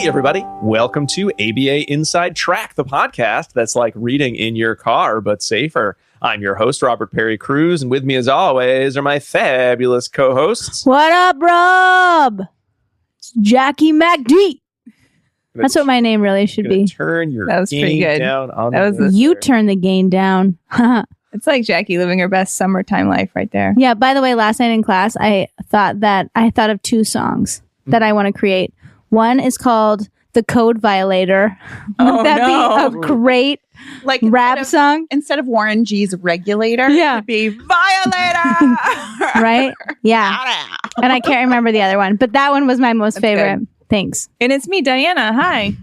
Hey, everybody. Welcome to ABA Inside Track, the podcast that's like reading in your car, but safer. I'm your host, Robert Perry Cruz, and with me, as always, are my fabulous co-hosts. What up, Rob? It's Jackie MacD. That's what my name really should be. Turn your That was pretty gain good. down on That was the You turn the gain down. It's like Jackie living her best summertime life right there. Yeah, by the way, last night in class, I thought of two songs that I want to create. One is called The Code Violator. Would that be a great like rap song? Instead of Warren G's Regulator, Yeah. it'd be Violator. Right? Yeah. And I can't remember the other one, but that one was my most favorite. good. Thanks. And it's me, Diana. Hi.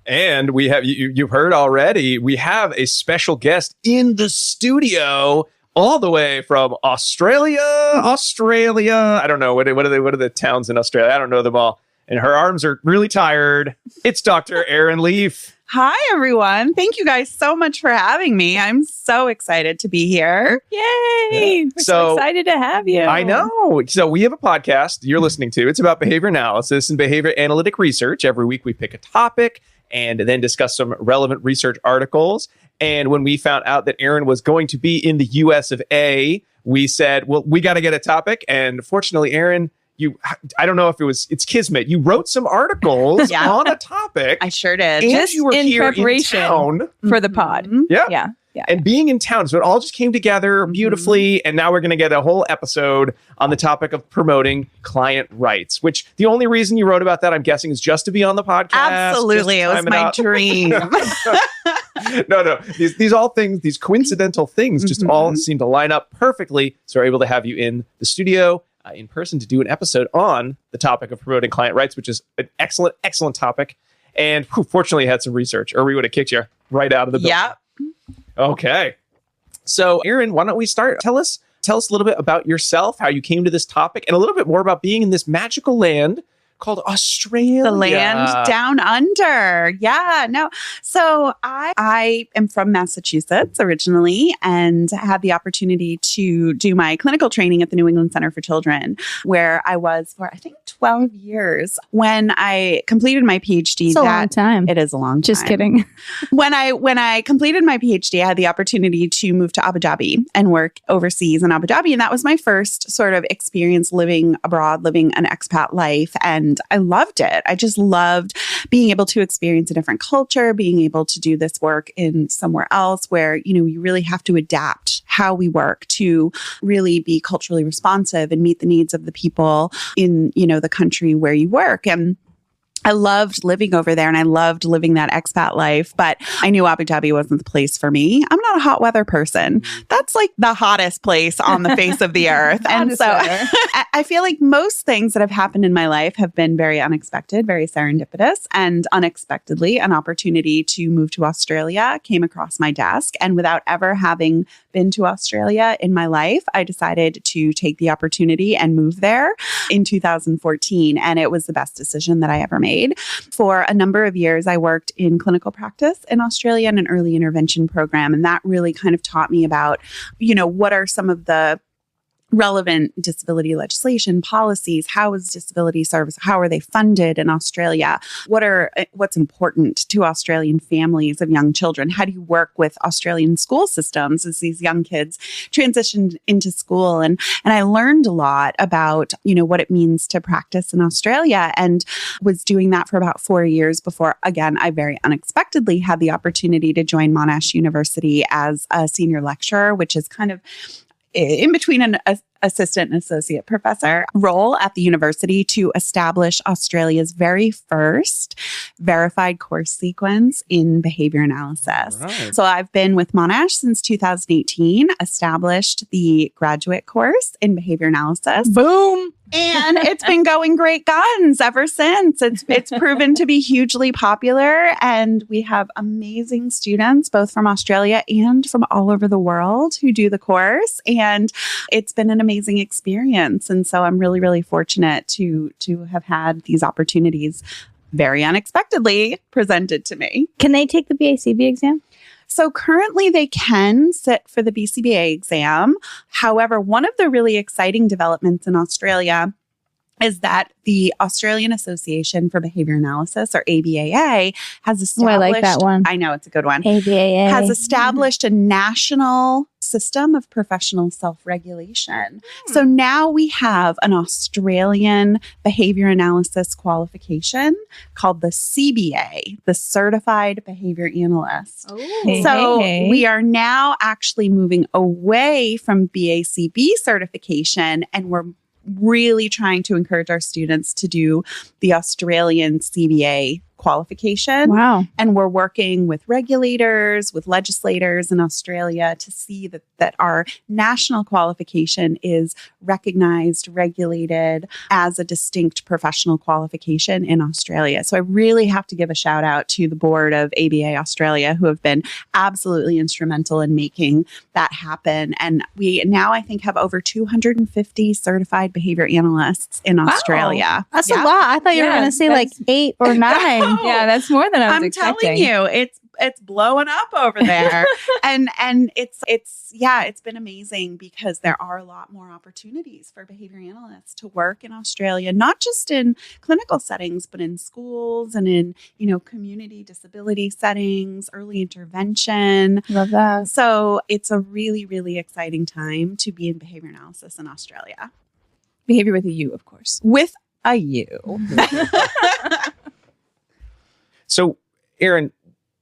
And we have, you've heard already, we have a special guest in the studio all the way from Australia. I don't know. What are the towns in Australia? I don't know them all. And her arms are really tired. It's Dr. Erin Leif. Hi, everyone. Thank you guys so much for having me. I'm so excited to be here. Yay. We're so excited to have you. I know. So we have a podcast you're listening to. It's about behavior analysis and behavior analytic research. Every week we pick a topic and then discuss some relevant research articles. And when we found out that Erin was going to be in the US of A, we said, well, we got to get a topic. And fortunately, Erin, I don't know if it's kismet. You wrote some articles on a topic. I sure did. And Just you were in here preparation in town. for the pod. Mhm. Yeah. Yeah. And being in town. So it all just came together beautifully. And now we're going to get a whole episode on the topic of promoting client rights, which the only reason you wrote about that, I'm guessing, is just to be on the podcast. Absolutely. It was my dream. No. These coincidental things just all seem to line up perfectly. So we're able to have you in the studio in person to do an episode on the topic of promoting client rights, which is an excellent, excellent topic. And fortunately, had some research, or we would have kicked you right out of the building. Yeah. Okay. So, Erin, why don't we start? Tell us a little bit about yourself, how you came to this topic, and a little bit more about being in this magical land called Australia. The land down under. Yeah, no. So I am from Massachusetts originally and had the opportunity to do my clinical training at the New England Center for Children, where I was for, I think, 12 years. When I completed my PhD, It's a long time. It is a long time. Just kidding. When I completed my PhD, I had the opportunity to move to Abu Dhabi and work overseas in Abu Dhabi. And that was my first sort of experience living abroad, living an expat life. And I loved it. I just loved being able to experience a different culture, being able to do this work in somewhere else where, you really have to adapt how we work to really be culturally responsive and meet the needs of the people in, the country where you work. And I loved living over there and I loved living that expat life, but I knew Abu Dhabi wasn't the place for me. I'm not a hot weather person. That's like the hottest place on the face of the earth. And so I feel like most things that have happened in my life have been very unexpected, very serendipitous, and unexpectedly an opportunity to move to Australia came across my desk. And without ever having been to Australia in my life, I decided to take the opportunity and move there in 2014. And it was the best decision that I ever made. For a number of years, I worked in clinical practice in Australia in an early intervention program. And that really kind of taught me about, what are some of the relevant disability legislation policies. How is disability service? How are they funded in Australia? What's important to Australian families of young children? How do you work with Australian school systems as these young kids transitioned into school? And I learned a lot about, what it means to practice in Australia, and was doing that for about 4 years before, again, I very unexpectedly had the opportunity to join Monash University as a senior lecturer, which is kind of in between an assistant and associate professor role at the university to establish Australia's very first verified course sequence in behavior analysis. Right. So I've been with Monash since 2018, established the graduate course in behavior analysis. Boom. And it's been going great guns ever since. It's proven to be hugely popular, and we have amazing students both from Australia and from all over the world who do the course, and it's been an amazing experience. And so I'm really, really fortunate to have had these opportunities very unexpectedly presented to me. Can they take the BACB exam? So currently they can sit for the BCBA exam. However, one of the really exciting developments in Australia is that the Australian Association for Behavior Analysis, or ABAA, has established— I like that one. I know, it's a good one. ABAA. Has established a national system of professional self-regulation. So now we have an Australian behavior analysis qualification called the CBA, the Certified Behavior Analyst. So we are now actually moving away from BACB certification, and we're really trying to encourage our students to do the Australian CBA qualification. Wow. And we're working with regulators, with legislators in Australia to see that our national qualification is recognized, regulated as a distinct professional qualification in Australia. So I really have to give a shout out to the board of ABA Australia, who have been absolutely instrumental in making that happen. And we now, I think, have over 250 certified behavior analysts in Australia. That's a lot. I thought you were going to say like 8 or 9. Yeah, that's more than I was I'm expecting. telling you, it's blowing up over there. and it's been amazing because there are a lot more opportunities for behavior analysts to work in Australia, not just in clinical settings, but in schools and in, community disability settings, early intervention. Love that. So it's a really, really exciting time to be in behavior analysis in Australia. Behavior with a U, of course. With a U. So, Erin,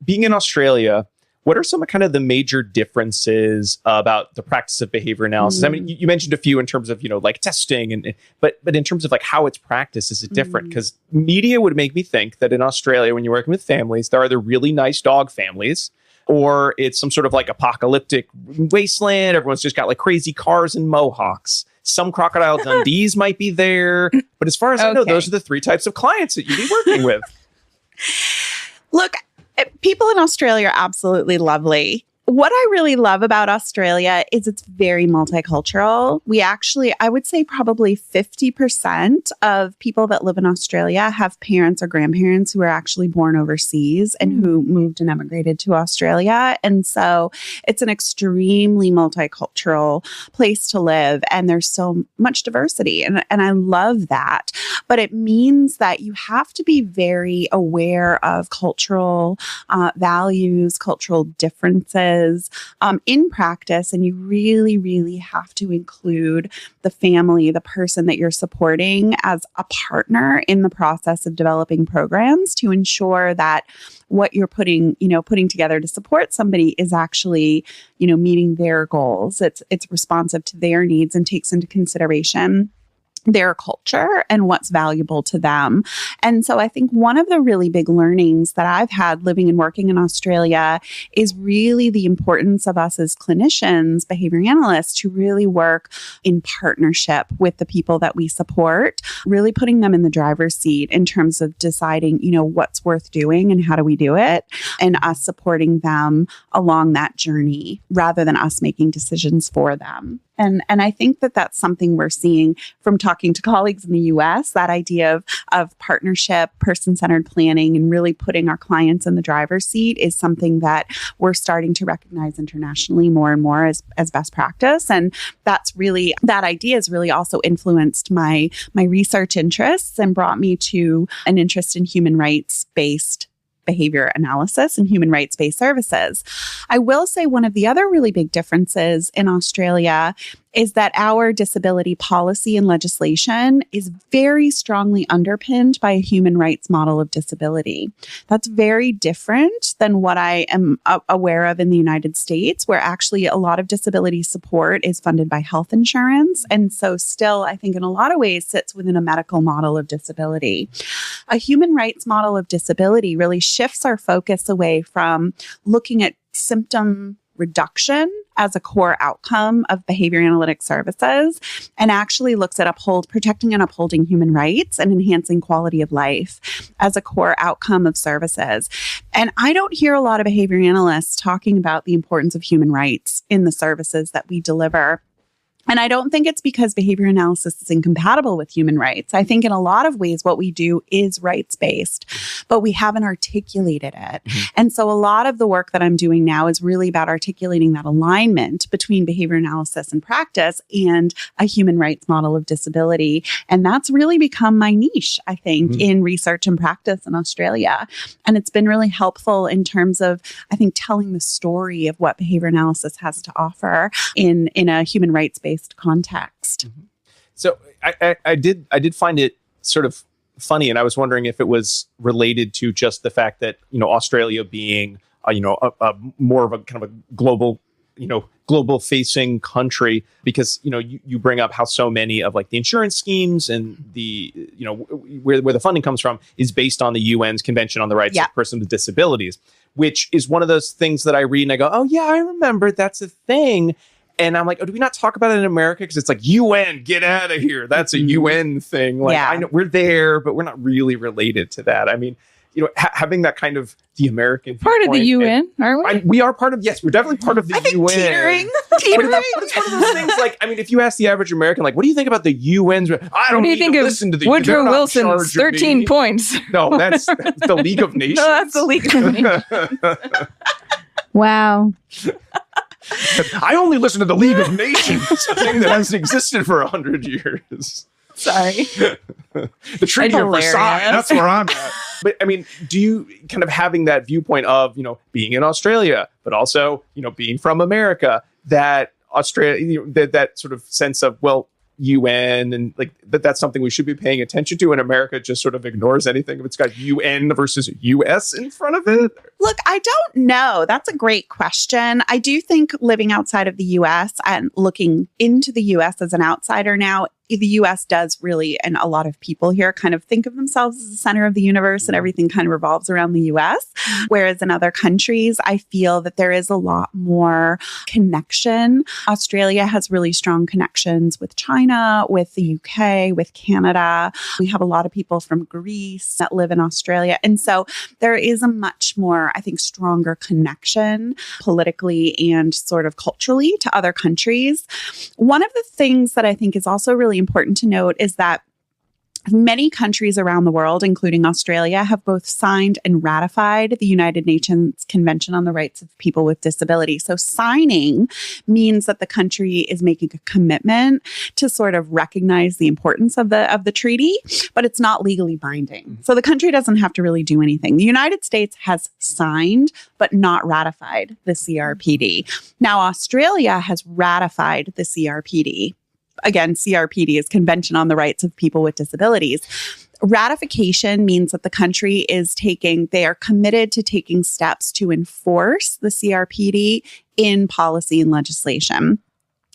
being in Australia, what are some of kind of the major differences about the practice of behavior analysis? I mean, you mentioned a few in terms of, like testing, but in terms of like how it's practiced, is it different? Because media would make me think that in Australia, when you're working with families, there are either really nice dog families, or it's some sort of like apocalyptic wasteland. Everyone's just got like crazy cars and mohawks. Some Crocodile Dundees might be there. But as far as I know, those are the 3 types of clients that you'd be working with. Look, people in Australia are absolutely lovely. What I really love about Australia is it's very multicultural. We actually, I would say probably 50% of people that live in Australia have parents or grandparents who are actually born overseas and who moved and emigrated to Australia. And so it's an extremely multicultural place to live. And there's so much diversity. And I love that. But it means that you have to be very aware of cultural values, cultural differences in practice. And you really, really have to include the family, the person that you're supporting, as a partner in the process of developing programs to ensure that what you're putting together to support somebody is actually, meeting their goals. It's responsive to their needs and takes into consideration their culture and what's valuable to them. And so I think one of the really big learnings that I've had living and working in Australia is really the importance of us as clinicians, behavior analysts, to really work in partnership with the people that we support, really putting them in the driver's seat in terms of deciding, what's worth doing and how do we do it, and us supporting them along that journey rather than us making decisions for them. And I think that that's something we're seeing from talking to colleagues in the US, that idea of partnership, person-centered planning, and really putting our clients in the driver's seat is something that we're starting to recognize internationally more and more as best practice. And that idea has really also influenced my research interests and brought me to an interest in human rights-based behavior analysis and human rights-based services. I will say one of the other really big differences in Australia is that our disability policy and legislation is very strongly underpinned by a human rights model of disability. That's very different than what I am aware of in the United States, where actually a lot of disability support is funded by health insurance. And so still, I think in a lot of ways sits within a medical model of disability. A human rights model of disability really shifts our focus away from looking at symptom reduction as a core outcome of behavior analytic services, and actually looks at protecting and upholding human rights and enhancing quality of life as a core outcome of services. And I don't hear a lot of behavior analysts talking about the importance of human rights in the services that we deliver. And I don't think it's because behavior analysis is incompatible with human rights. I think in a lot of ways, what we do is rights-based, but we haven't articulated it. And so a lot of the work that I'm doing now is really about articulating that alignment between behavior analysis and practice and a human rights model of disability. And that's really become my niche, I think, in research and practice in Australia. And it's been really helpful in terms of, I think, telling the story of what behavior analysis has to offer in a human rights-based context. So I did find it sort of funny, and I was wondering if it was related to just the fact that, Australia being a more of a kind of a global facing country, because you bring up how so many of like the insurance schemes and the where the funding comes from is based on the UN's Convention on the Rights of Persons with Disabilities, which is one of those things that I read and I go, oh yeah, I remember that's a thing. And I'm like, oh, do we not talk about it in America? Because it's like, UN, get out of here. That's a UN thing. Like, I know we're there, but we're not really related to that. I mean, having that kind of the American part of the UN, aren't we? We are part of, yes, we're definitely part of the UN. Teetering. But it's one of those things, like, I mean, if you ask the average American, like, what do you think about the UN's? I don't need to listen to the Woodrow Wilson's 13 points. No, that's the League of Nations. No, that's the League of Nations. Wow. I only listen to the League of Nations, a thing that hasn't existed for 100 years. Sorry. The Treaty of Versailles, that's where I'm at. But I mean, do you kind of having that viewpoint of, being in Australia, but also, being from America, that Australia, that sort of sense of, well, UN and like that's something we should be paying attention to, and America just sort of ignores anything if it's got UN versus US in front of it? Look, I don't know. That's a great question. I do think living outside of the US and looking into the US as an outsider now, the US does really, and a lot of people here kind of think of themselves as the center of the universe and everything kind of revolves around the US. Whereas in other countries, I feel that there is a lot more connection. Australia has really strong connections with China, with the UK, with Canada. We have a lot of people from Greece that live in Australia. And so there is a much more, I think, stronger connection politically and sort of culturally to other countries. One of the things that I think is also really important to note is that many countries around the world, including Australia, have both signed and ratified the United Nations Convention on the Rights of People with Disabilities. So signing means that the country is making a commitment to sort of recognize the importance of the treaty, but it's not legally binding. So the country doesn't have to really do anything. The United States has signed but not ratified the CRPD. Now, Australia has ratified the CRPD. Again, CRPD is Convention on the Rights of People with Disabilities. Ratification means that the country they are committed to taking steps to enforce the CRPD in policy and legislation.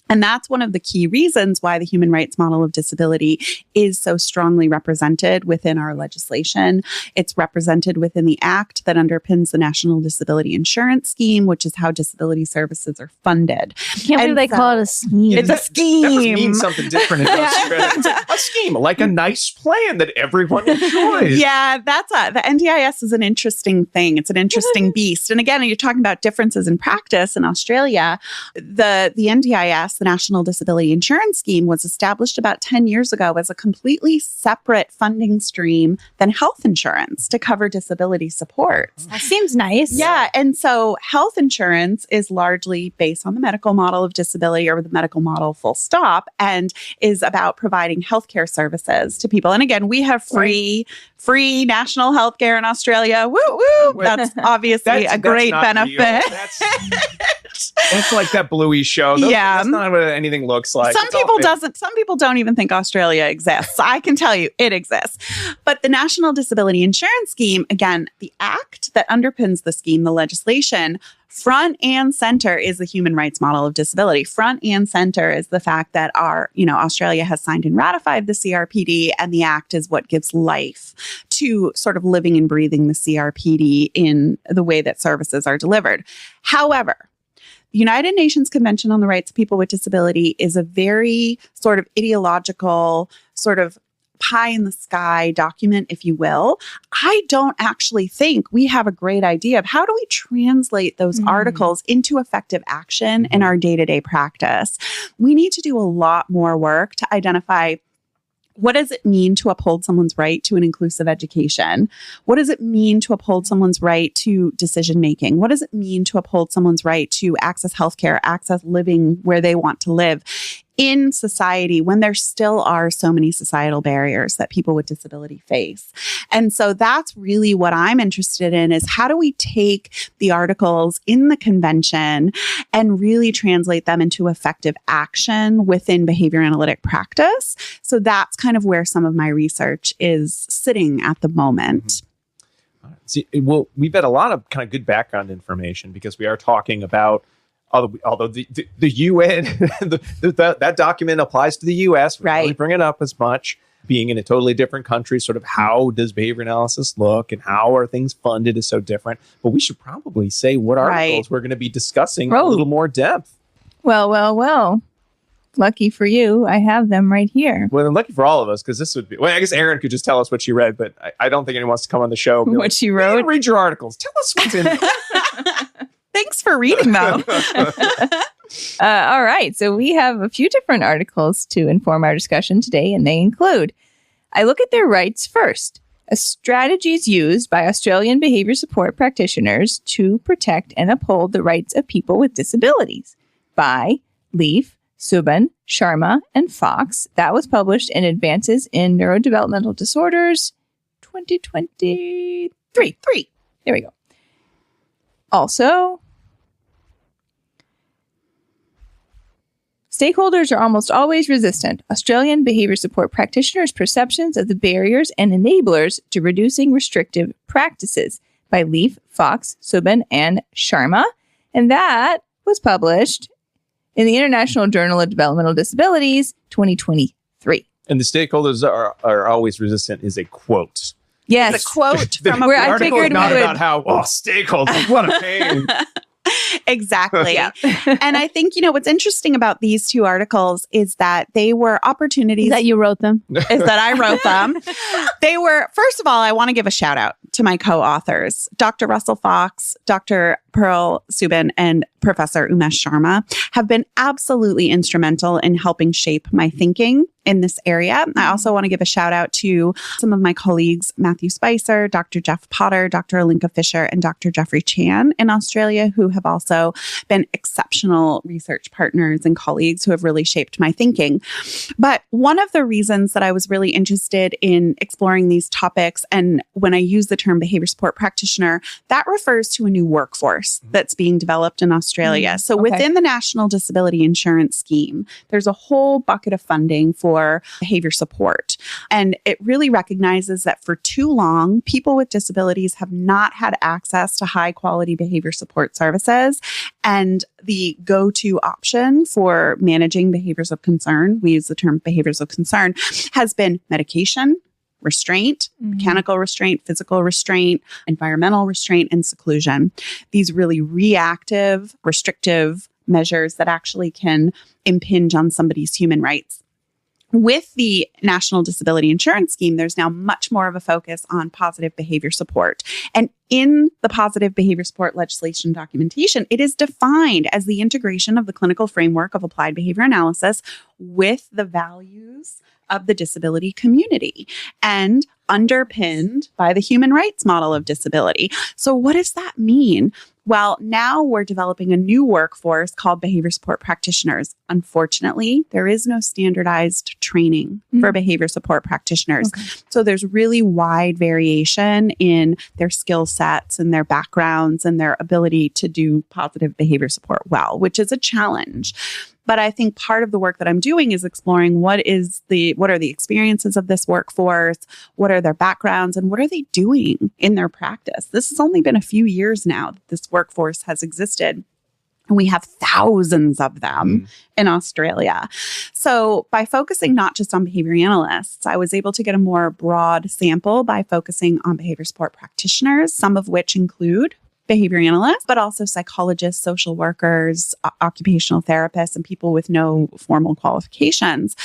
And that's one of the key reasons why the human rights model of disability is so strongly represented within our legislation. It's represented within the act that underpins the National Disability Insurance Scheme, which is how disability services are funded. I can't believe they call it a scheme. It's a scheme. That must mean something different in Australia. It's a scheme, like a nice plan that everyone enjoys. Yeah, the NDIS is an interesting thing. It's an interesting beast. And again, you're talking about differences in practice in Australia. The NDIS, the National Disability Insurance Scheme, was established about 10 years ago as a completely separate funding stream than health insurance to cover disability support. That seems nice. Yeah. And so health insurance is largely based on the medical model of disability, or the medical model full stop, and is about providing healthcare services to people. And again, we have free national healthcare in Australia. Woo woo. That's obviously a great benefit. That's like that Bluey show. That's not what anything looks like. Some people don't even think Australia exists. I can tell you it exists. But the National Disability Insurance Scheme, again, the act that underpins the scheme, the legislation, front and center is the human rights model of disability. Front and center is the fact that Australia has signed and ratified the CRPD, and the act is what gives life to sort of living and breathing the CRPD in the way that services are delivered. However, the United Nations Convention on the Rights of People with Disability is a very sort of ideological, sort of pie in the sky document, if you will, I don't actually think we have a great idea of how do we translate those articles into effective action in our day-to-day practice. We need to do a lot more work to identify what does it mean to uphold someone's right to an inclusive education? What does it mean to uphold someone's right to decision making? What does it mean to uphold someone's right to access healthcare, access living where they want to live in society when there still are so many societal barriers that people with disability face? And so that's really what I'm interested in, is how do we take the articles in the convention and really translate them into effective action within behavior analytic practice? So that's kind of where some of my research is sitting at the moment. See, well, we've had a lot of kind of good background information because we are talking about, although the UN, that document applies to the US, we don't really bring it up as much, being in a totally different country, sort of how does behavior analysis look and how are things funded is so different. But we should probably say what articles we're going to be discussing in a little more depth. Well. Lucky for you, I have them right here. Well, and lucky for all of us, because this would be, well, I guess Erin could just tell us what she read, but I don't think anyone wants to come on the show. What she wrote? Read your articles. Tell us what's in there. Thanks for reading them. All right. So we have a few different articles to inform our discussion today, and they include, I look at their rights first, strategies used by Australian behavior support practitioners to protect and uphold the rights of people with disabilities, by Leif, Subban, Sharma, and Fox. That was published in Advances in Neurodevelopmental Disorders 2023. There we go. Also, stakeholders are almost always resistant. Australian behavior support practitioners' perceptions of the barriers and enablers to reducing restrictive practices, by Leif, Fox, Subban, and Sharma. And that was published in the International Journal of Developmental Disabilities 2023. And the stakeholders are always resistant is a quote. Yes. It's a quote from where the I article figured is not we would about how, stakeholders, what a pain. Exactly. Yeah. And I think, what's interesting about these two articles is that they were opportunities. Is that you wrote them? Is that I wrote them. They were, first of all, I want to give a shout out to my co-authors, Dr. Russell Fox, Dr. Pearl Subban, and Professor Umesh Sharma have been absolutely instrumental in helping shape my thinking in this area. I also want to give a shout out to some of my colleagues, Matthew Spicer, Dr. Jeff Potter, Dr. Alinka Fisher, and Dr. Jeffrey Chan in Australia, who have also been exceptional research partners and colleagues who have really shaped my thinking. But one of the reasons that I was really interested in exploring these topics, and when I use the term behavior support practitioner, that refers to a new workforce that's being developed in Australia. So within the National Disability Insurance Scheme, there's a whole bucket of funding for behavior support. And it really recognizes that for too long, people with disabilities have not had access to high quality behavior support services. And the go-to option for managing behaviors of concern, we use the term behaviors of concern, has been medication, restraint, mechanical restraint, physical restraint, environmental restraint, and seclusion. These really reactive, restrictive measures that actually can impinge on somebody's human rights. With the National Disability Insurance Scheme, there's now much more of a focus on positive behavior support. And in the positive behavior support legislation documentation, it is defined as the integration of the clinical framework of applied behavior analysis with the values of the disability community and underpinned by the human rights model of disability. So what does that mean? Well, now we're developing a new workforce called behavior support practitioners. Unfortunately, there is no standardized training for behavior support practitioners. So there's really wide variation in their skill sets and their backgrounds and their ability to do positive behavior support well, which is a challenge. But I think part of the work that I'm doing is exploring what are the experiences of this workforce, what are their backgrounds, and what are they doing in their practice. This has only been a few years now that this workforce has existed. And we have thousands of them in Australia. So by focusing not just on behavior analysts, I was able to get a more broad sample by focusing on behavior support practitioners, some of which include behavior analysts, but also psychologists, social workers, occupational therapists, and people with no formal qualifications.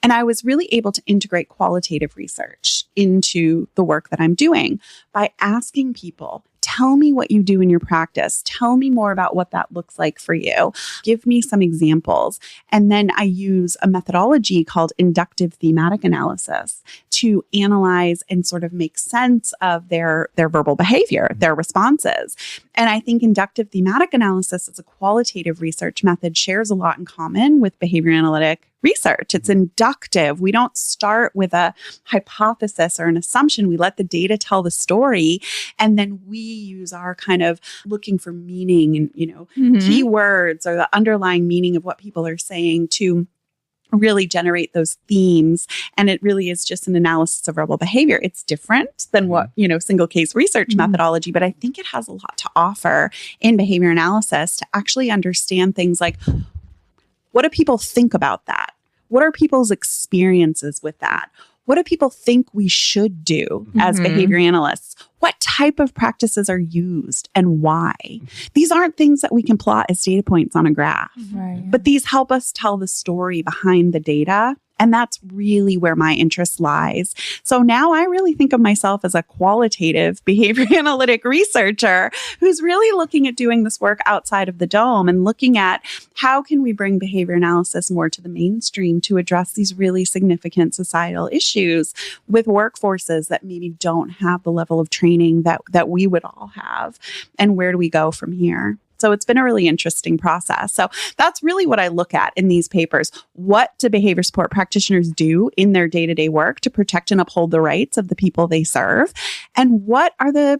And I was really able to integrate qualitative research into the work that I'm doing by asking people, tell me what you do in your practice. Tell me more about what that looks like for you. Give me some examples. And then I use a methodology called inductive thematic analysis to analyze and sort of make sense of their verbal behavior, their responses. And I think inductive thematic analysis as a qualitative research method shares a lot in common with behavior analytic research. It's inductive. We don't start with a hypothesis or an assumption. We let the data tell the story, and then we use our kind of looking for meaning and, keywords or the underlying meaning of what people are saying to really generate those themes. And it really is just an analysis of verbal behavior. It's different than what, single case research methodology, but I think it has a lot to offer in behavior analysis to actually understand things like, what do people think about that? What are people's experiences with that? What do people think we should do as behavior analysts? What type of practices are used and why? These aren't things that we can plot as data points on a graph, but these help us tell the story behind the data. And that's really where my interest lies. So now I really think of myself as a qualitative behavior analytic researcher who's really looking at doing this work outside of the dome and looking at how can we bring behavior analysis more to the mainstream to address these really significant societal issues with workforces that maybe don't have the level of training that we would all have. And where do we go from here? So it's been a really interesting process. So that's really what I look at in these papers. What do behavior support practitioners do in their day-to-day work to protect and uphold the rights of the people they serve? And what are the,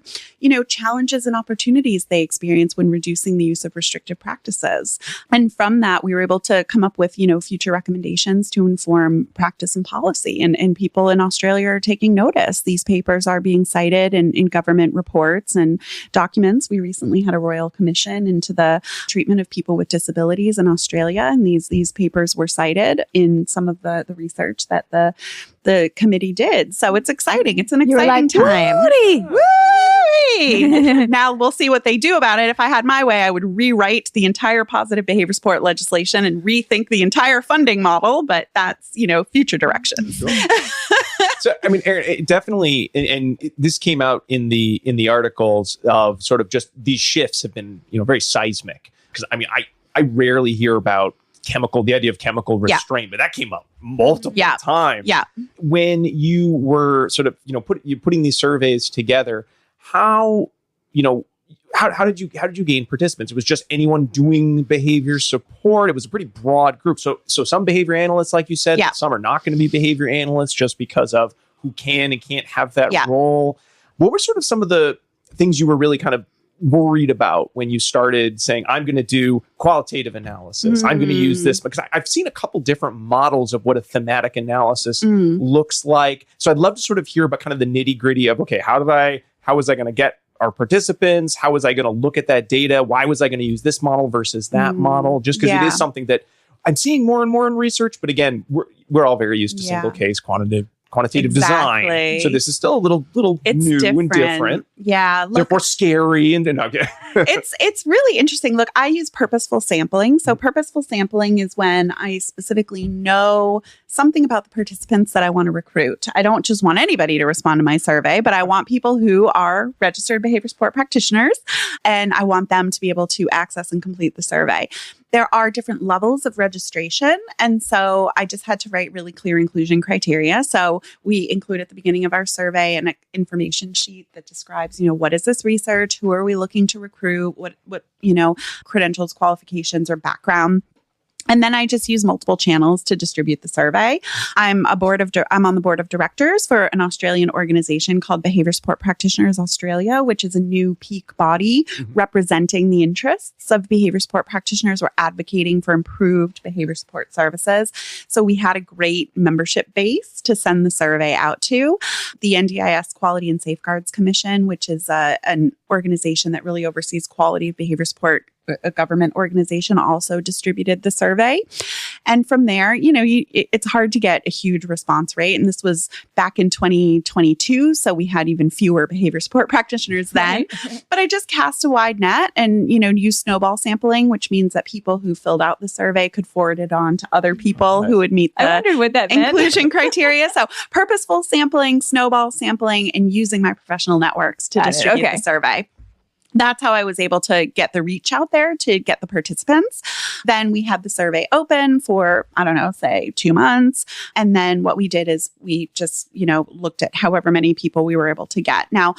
challenges and opportunities they experience when reducing the use of restrictive practices? And from that, we were able to come up with, future recommendations to inform practice and policy. And people in Australia are taking notice. These papers are being cited in government reports and documents. We recently had a royal commission into the treatment of people with disabilities in Australia. And these papers were cited in some of the research that the committee did. So it's exciting. It's an exciting time. Now we'll see what they do about it. If I had my way, I would rewrite the entire positive behavior support legislation and rethink the entire funding model. But that's, future directions. Sure. So, I mean, Erin, it definitely, and this came out in the articles of sort of just these shifts have been, very seismic. Because I mean, I rarely hear about the idea of chemical restraint, but that came up multiple times. Yeah. When you were sort of, putting these surveys together, how did you gain participants? It was just anyone doing behavior support. It was a pretty broad group. So some behavior analysts, like you said, some are not going to be behavior analysts just because of who can and can't have that role. What were sort of some of the things you were really kind of worried about when you started saying, I'm going to do qualitative analysis? I'm going to use this because I've seen a couple different models of what a thematic analysis looks like. So I'd love to sort of hear about kind of the nitty gritty of, okay, how was I going to get our participants? How was I going to look at that data? Why was I going to use this model versus that model? Just because it is something that I'm seeing more and more in research. But again, we're all very used to single case quantitative design. So this is still a little it's new and different. Yeah. Therefore scary and okay. It's really interesting. Look, I use purposeful sampling. So purposeful sampling is when I specifically know something about the participants that I want to recruit. I don't just want anybody to respond to my survey, but I want people who are registered behavior support practitioners, and I want them to be able to access and complete the survey. There are different levels of registration. And so I just had to write really clear inclusion criteria. So we include at the beginning of our survey an information sheet that describes, what is this research? Who are we looking to recruit? What credentials, qualifications, or background? And then I just use multiple channels to distribute the survey. I'm on the board of directors for an Australian organization called Behavior Support Practitioners Australia, which is a new peak body representing the interests of behavior support practitioners. We're advocating for improved behavior support services. So we had a great membership base to send the survey out to. The NDIS Quality and Safeguards Commission, which is an organization that really oversees quality of behavior support, a government organization, also distributed the survey. And from there, it's hard to get a huge response rate. And this was back in 2022. So we had even fewer behavior support practitioners then. But I just cast a wide net and, used snowball sampling, which means that people who filled out the survey could forward it on to other people who would meet I wondered what that meant. inclusion criteria. So purposeful sampling, snowball sampling, and using my professional networks to distribute the survey. That's how I was able to get the reach out there to get the participants. Then we had the survey open for, say 2 months. And then what we did is we just, looked at however many people we were able to get. Now,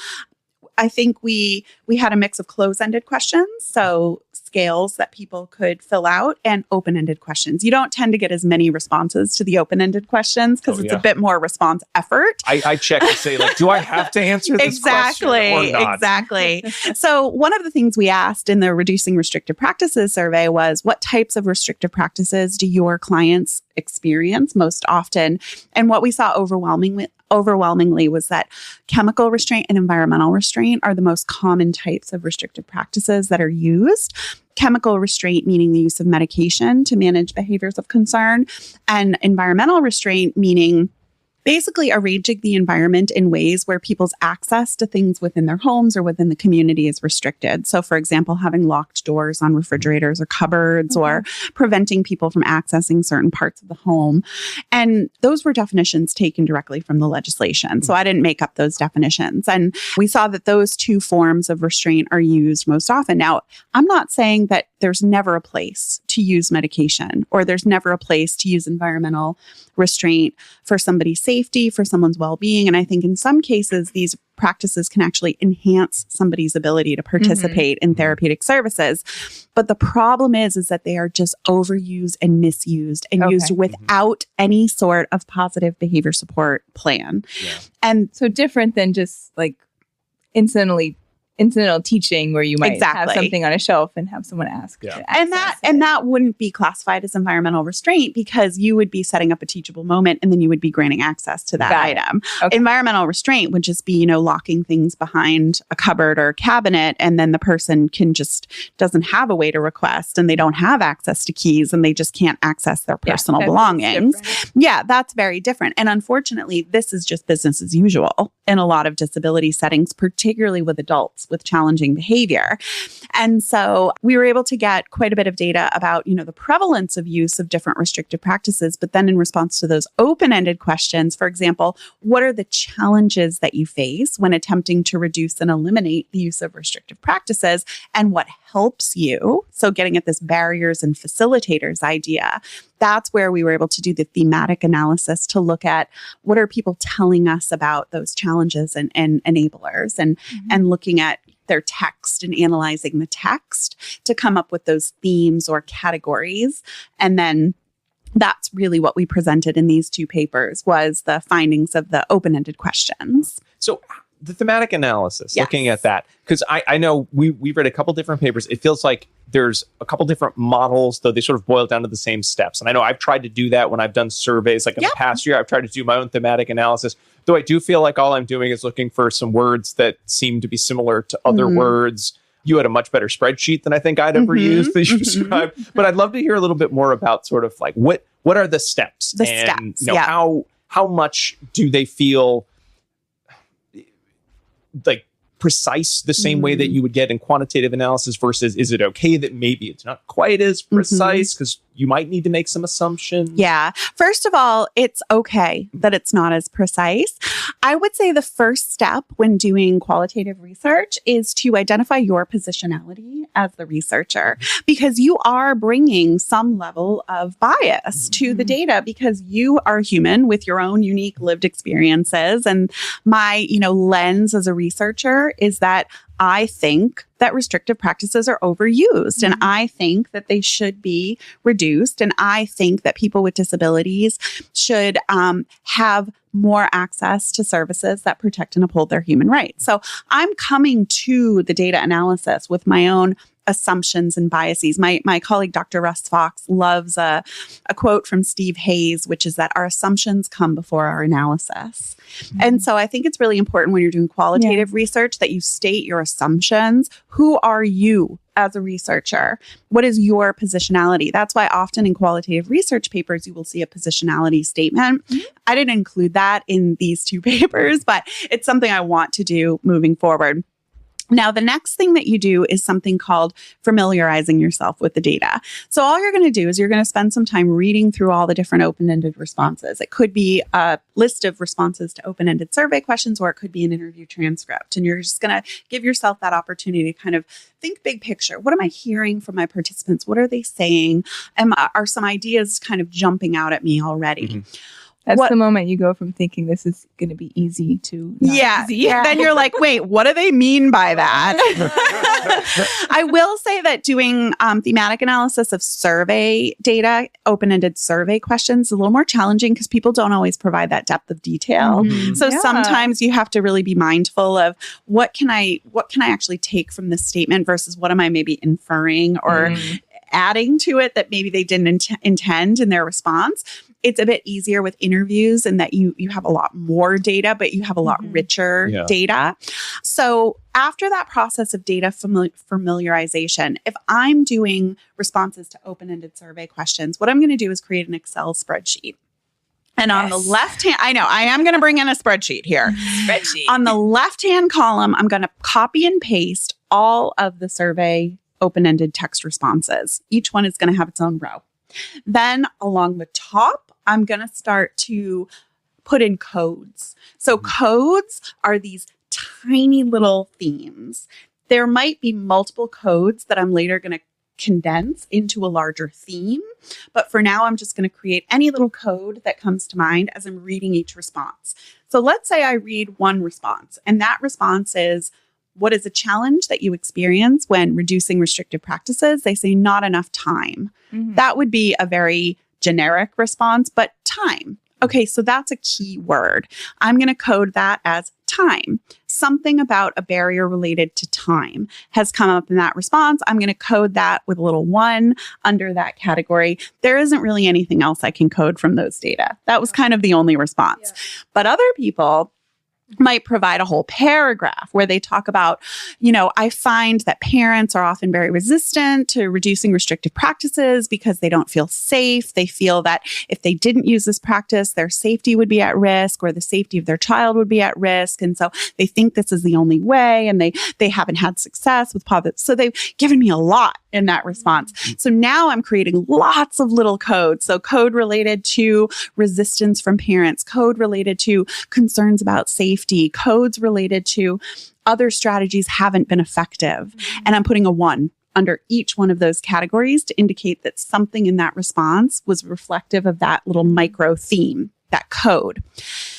I think we had a mix of close-ended questions, so scales that people could fill out, and open-ended questions. You don't tend to get as many responses to the open-ended questions because it's a bit more response effort. I check to say, do I have to answer this question or not? Exactly. So one of the things we asked in the Reducing Restrictive Practices survey was, what types of restrictive practices do your clients experience most often? And what we saw overwhelmingly was that chemical restraint and environmental restraint are the most common types of restrictive practices that are used. Chemical restraint meaning the use of medication to manage behaviors of concern, and environmental restraint meaning basically arranging the environment in ways where people's access to things within their homes or within the community is restricted. So, for example, having locked doors on refrigerators or cupboards, or preventing people from accessing certain parts of the home. And those were definitions taken directly from the legislation. So I didn't make up those definitions. And we saw that those two forms of restraint are used most often. Now, I'm not saying that there's never a place to use medication, or there's never a place to use environmental restraint for somebody's safety, for someone's well-being. And I think in some cases, these practices can actually enhance somebody's ability to participate in therapeutic services. But the problem is that they are just overused and misused and used without any sort of positive behavior support plan. Yeah. And so different than just incidental teaching where you might have something on a shelf and have someone ask. Yeah. And that wouldn't be classified as environmental restraint because you would be setting up a teachable moment and then you would be granting access to that item. Okay. Environmental restraint would just be, locking things behind a cupboard or a cabinet, and then the person doesn't have a way to request, and they don't have access to keys, and they just can't access their personal belongings. Yeah, that's very different. And unfortunately, this is just business as usual in a lot of disability settings, particularly with adults with challenging behavior. And so we were able to get quite a bit of data about, the prevalence of use of different restrictive practices. But then in response to those open-ended questions, for example, what are the challenges that you face when attempting to reduce and eliminate the use of restrictive practices, and what helps you? So getting at this barriers and facilitators idea. That's where we were able to do the thematic analysis to look at what are people telling us about those challenges and enablers, and looking at their text and analyzing the text to come up with those themes or categories. And then that's really what we presented in these two papers, was the findings of the open-ended questions. So the thematic analysis, looking at that, because I know we've read a couple different papers. It feels like there's a couple different models, though they sort of boil down to the same steps. And I know I've tried to do that when I've done surveys. Like in the past year, I've tried to do my own thematic analysis, though I do feel like all I'm doing is looking for some words that seem to be similar to other words. You had a much better spreadsheet than I think I'd ever used that you described. But I'd love to hear a little bit more about sort of like what are the steps? How much do they feel like precise the same way that you would get in quantitative analysis, versus is it okay that maybe it's not quite as precise because you might need to make some assumptions? Yeah. First of all, it's okay that it's not as precise. I would say the first step when doing qualitative research is to identify your positionality as the researcher, because you are bringing some level of bias to the data, because you are human with your own unique lived experiences. And my, lens as a researcher is that I think that restrictive practices are overused, and I think that they should be reduced. And I think that people with disabilities should have more access to services that protect and uphold their human rights. So I'm coming to the data analysis with my own assumptions and biases. My colleague, Dr. Russ Fox, loves a quote from Steve Hayes, which is that our assumptions come before our analysis. And so I think it's really important when you're doing qualitative research that you state your assumptions. Who are you as a researcher? What is your positionality? That's why often in qualitative research papers, you will see a positionality statement. I didn't include that in these 2 papers, but it's something I want to do moving forward. Now, the next thing that you do is something called familiarizing yourself with the data. So all you're going to do is you're going to spend some time reading through all the different open-ended responses. It could be a list of responses to open-ended survey questions, or it could be an interview transcript. And you're just going to give yourself that opportunity to kind of think big picture. What am I hearing from my participants? What are they saying? Are some ideas kind of jumping out at me already? That's the moment you go from thinking this is going to be easy to not easy. Then you're like, wait, what do they mean by that? I will say that doing thematic analysis of survey data, open-ended survey questions, is a little more challenging because people don't always provide that depth of detail. So sometimes you have to really be mindful of what can I actually take from this statement versus what am I maybe inferring or adding to it that maybe they didn't intend in their response. It's a bit easier with interviews in that you have a lot more data, but you have a lot richer data. So after that process of data familiarization, if I'm doing responses to open-ended survey questions, what I'm going to do is create an Excel spreadsheet. And on the left hand, I know I am going to bring in a spreadsheet here. On the left-hand column, I'm going to copy and paste all of the survey open-ended text responses. Each one is going to have its own row. Then along the top, I'm going to start to put in codes. So codes are these tiny little themes. There might be multiple codes that I'm later going to condense into a larger theme. But for now, I'm just going to create any little code that comes to mind as I'm reading each response. So let's say I read one response, and that response is, what is a challenge that you experience when reducing restrictive practices? They say not enough time. That would be a very generic response, but time. Okay, so that's a key word. I'm going to code that as time. Something about a barrier related to time has come up in that response. I'm going to code that with a little 1 under that category. There isn't really anything else I can code from those data. That was kind of the only response. But other people might provide a whole paragraph where they talk about, I find that parents are often very resistant to reducing restrictive practices because they don't feel safe. They feel that if they didn't use this practice, their safety would be at risk or the safety of their child would be at risk. And so they think this is the only way, and they haven't had success with positive. So they've given me a lot in that response. So now I'm creating lots of little codes. So code related to resistance from parents, code related to concerns about safety, codes related to other strategies haven't been effective. And I'm putting a 1 under each one of those categories to indicate that something in that response was reflective of that little micro theme, that code.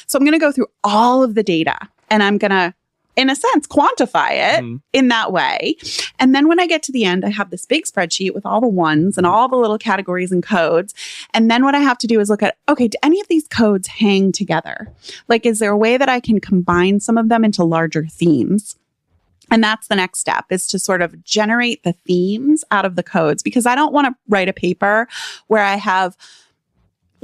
So I'm going to go through all of the data, and I'm going to, in a sense, quantify it in that way. And then when I get to the end, I have this big spreadsheet with all the 1s and all the little categories and codes. And then what I have to do is look at, okay, do any of these codes hang together? Like, is there a way that I can combine some of them into larger themes? And that's the next step, is to sort of generate the themes out of the codes, because I don't want to write a paper where I have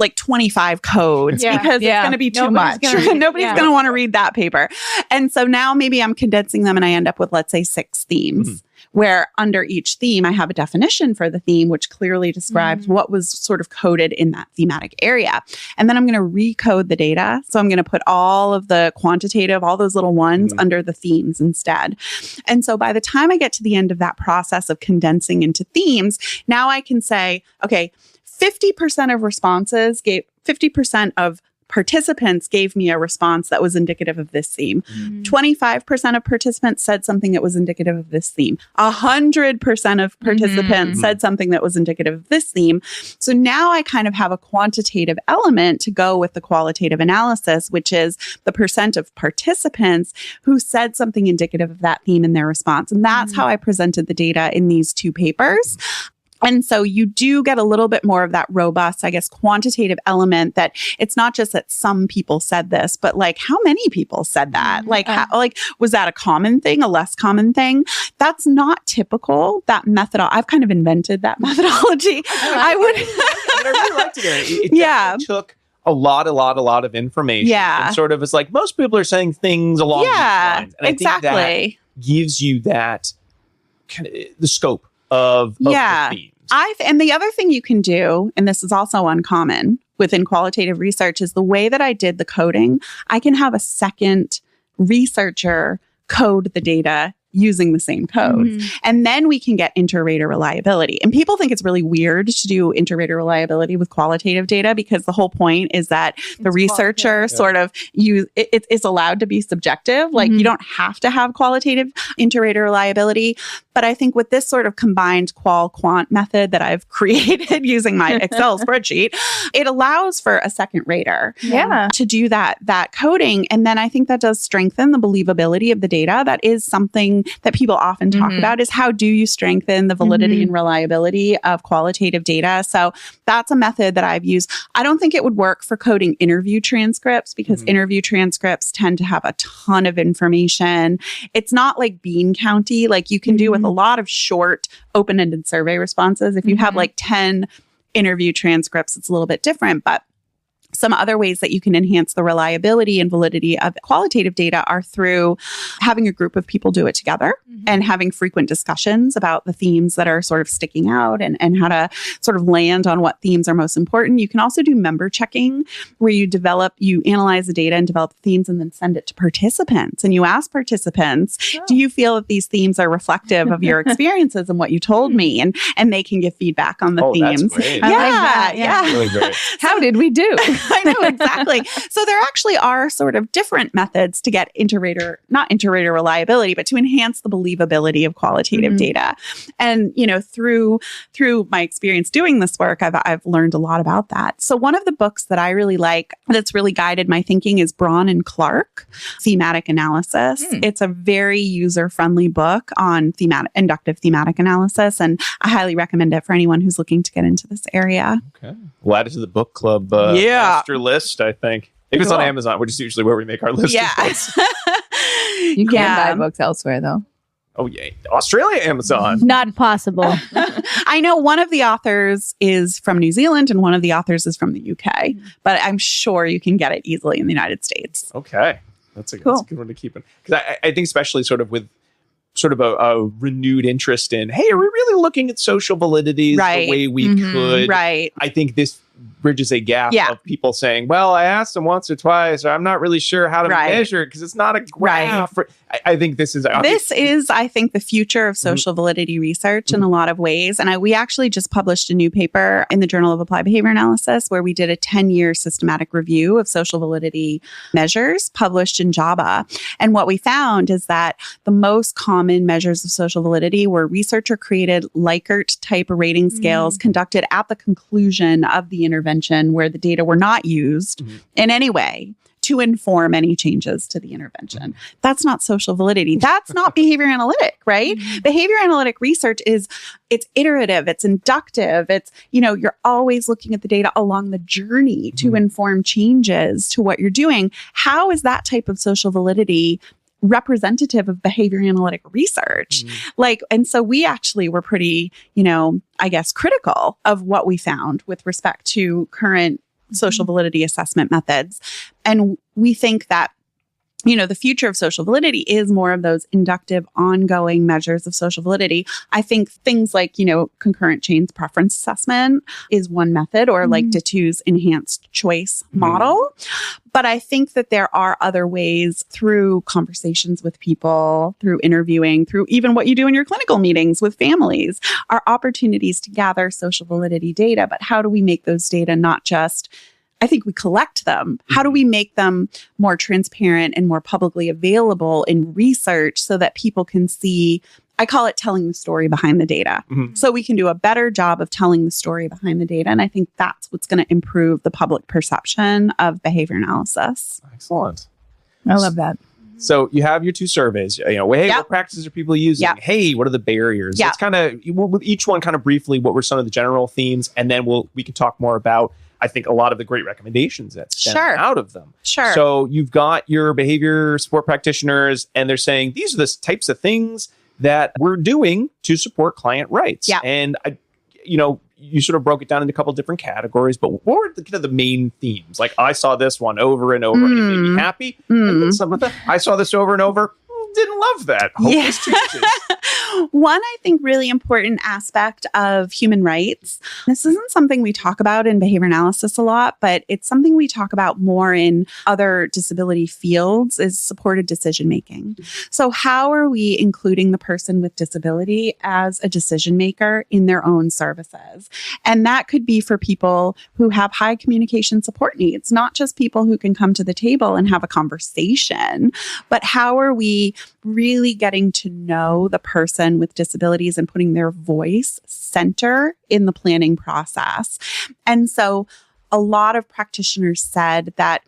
like 25 codes because it's going to be too much. Nobody's going to want to read that paper. And so now maybe I'm condensing them and I end up with, let's say, 6 themes, where under each theme, I have a definition for the theme, which clearly describes what was sort of coded in that thematic area. And then I'm going to recode the data. So I'm going to put all of the quantitative, all those little 1s under the themes instead. And so by the time I get to the end of that process of condensing into themes, now I can say, okay, 50% of responses gave 50% of participants gave me a response that was indicative of this theme. 25% of participants said something that was indicative of this theme. 100% of participants said something that was indicative of this theme. So now I kind of have a quantitative element to go with the qualitative analysis, which is the percent of participants who said something indicative of that theme in their response. And that's how I presented the data in these 2 papers. And so you do get a little bit more of that robust, I guess, quantitative element, that it's not just that some people said this, but like, how many people said that? Like, was that a common thing, a less common thing? That's not typical. That method, I've kind of invented that methodology. I really liked it. It definitely took a lot of information. And sort of, it's like most people are saying things along these lines. And I think that gives you that the scope of the themes. And the other thing you can do, and this is also uncommon within qualitative research, is the way that I did the coding, I can have a second researcher code the data using the same code. And then we can get inter-rater reliability. And people think it's really weird to do inter-rater reliability with qualitative data because the whole point is that the researcher sort of it's allowed to be subjective. Like you don't have to have qualitative inter-rater reliability. But I think with this sort of combined qual-quant method that I've created using my Excel spreadsheet, it allows for a second rater to do that coding. And then I think that does strengthen the believability of the data. That is something that people often talk about, is how do you strengthen the validity and reliability of qualitative data? So that's a method that I've used. I don't think it would work for coding interview transcripts because interview transcripts tend to have a ton of information. It's not like bean county, like you can do with a lot of short open-ended survey responses. If you have like 10 interview transcripts, it's a little bit different, but some other ways that you can enhance the reliability and validity of qualitative data are through having a group of people do it together and having frequent discussions about the themes that are sort of sticking out and how to sort of land on what themes are most important. You can also do member checking where you analyze the data and develop themes and then send it to participants. And you ask participants, do you feel that these themes are reflective of your experiences and what you told me? And they can give feedback on the themes. That's great. I like that. Really great. How did we do? I know, exactly. So there actually are sort of different methods to get not inter-rater reliability, but to enhance the believability of qualitative data. And, through my experience doing this work, I've learned a lot about that. So one of the books that I really like that's really guided my thinking is Braun and Clark, Thematic Analysis. It's a very user-friendly book on inductive thematic analysis. And I highly recommend it for anyone who's looking to get into this area. Okay. We'll add it to the book club master list, I think. If it's on Amazon, which is usually where we make our list of books. You can buy books elsewhere, though. Oh, yeah. Australia, Amazon. Not possible. I know one of the authors is from New Zealand and one of the authors is from the UK, but I'm sure you can get it easily in the United States. Okay. That's a good one to keep in. Because I think especially sort of with sort of a renewed interest in, hey, are we really looking at social validities the way we could? Right. I think this bridges a gap of people saying, well, I asked them once or twice, or I'm not really sure how to measure it because it's not a graph. I think this is... I think, the future of social validity research in a lot of ways. And we actually just published a new paper in the Journal of Applied Behavior Analysis where we did a 10-year systematic review of social validity measures published in JABA. And what we found is that the most common measures of social validity were researcher-created Likert-type rating scales conducted at the conclusion of the intervention where the data were not used in any way to inform any changes to the intervention. That's not social validity. That's not behavior analytic, right? Behavior analytic research it's iterative, it's inductive, it's, you're always looking at the data along the journey to inform changes to what you're doing. How is that type of social validity representative of behavior analytic research? And so we actually were pretty, I guess, critical of what we found with respect to current social validity assessment methods. And we think that, the future of social validity is more of those inductive, ongoing measures of social validity. I think things like, concurrent chains preference assessment is one method, or like Dittu's enhanced choice model. But I think that there are other ways through conversations with people, through interviewing, through even what you do in your clinical meetings with families, are opportunities to gather social validity data. But how do we make those data not just... I think we collect them. How do we make them more transparent and more publicly available in research so that people can see, I call it telling the story behind the data. So we can do a better job of telling the story behind the data. And I think that's what's going to improve the public perception of behavior analysis. Excellent. I love that. So you have your two surveys, what practices are people using? Hey, what are the barriers? It's kind of, with each one kind of briefly, what were some of the general themes? And then we can talk more about, I think, a lot of the great recommendations that stem out of them. So you've got your behavior support practitioners, and they're saying, these are the types of things that we're doing to support client rights. And, you sort of broke it down into a couple of different categories, but what were the main themes? Like, I saw this one over and over, and it made me happy. And then I saw this over and over. Didn't love that. Hope this changes. One, I think, really important aspect of human rights. This isn't something we talk about in behavior analysis a lot, but it's something we talk about more in other disability fields is supported decision making. So how are we including the person with disability as a decision maker in their own services? And that could be for people who have high communication support needs, not just people who can come to the table and have a conversation, but how are we really getting to know the person with disabilities and putting their voice center in the planning process. And so a lot of practitioners said that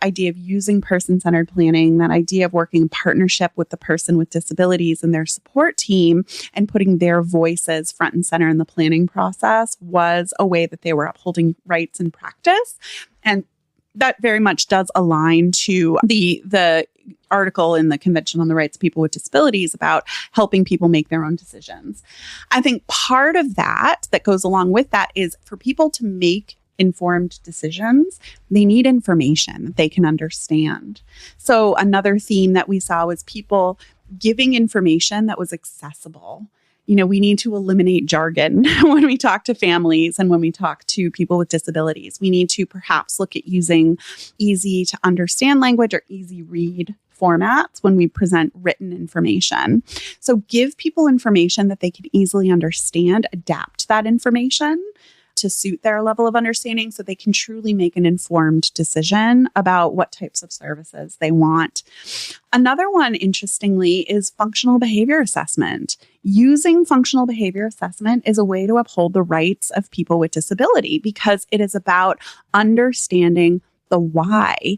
idea of using person-centered planning, that idea of working in partnership with the person with disabilities and their support team and putting their voices front and center in the planning process was a way that they were upholding rights in practice. And that very much does align to the article in the Convention on the Rights of People with Disabilities about helping people make their own decisions. I think part of that goes along with that is for people to make informed decisions, they need information that they can understand. So another theme that we saw was people giving information that was accessible. You know, we need to eliminate jargon when we talk to families and when we talk to people with disabilities. We need to perhaps look at using easy to understand language or easy read formats when we present written information. So give people information that they can easily understand, adapt that information to suit their level of understanding so they can truly make an informed decision about what types of services they want. Another one, interestingly, is functional behavior assessment. Using functional behavior assessment is a way to uphold the rights of people with disability because it is about understanding the why.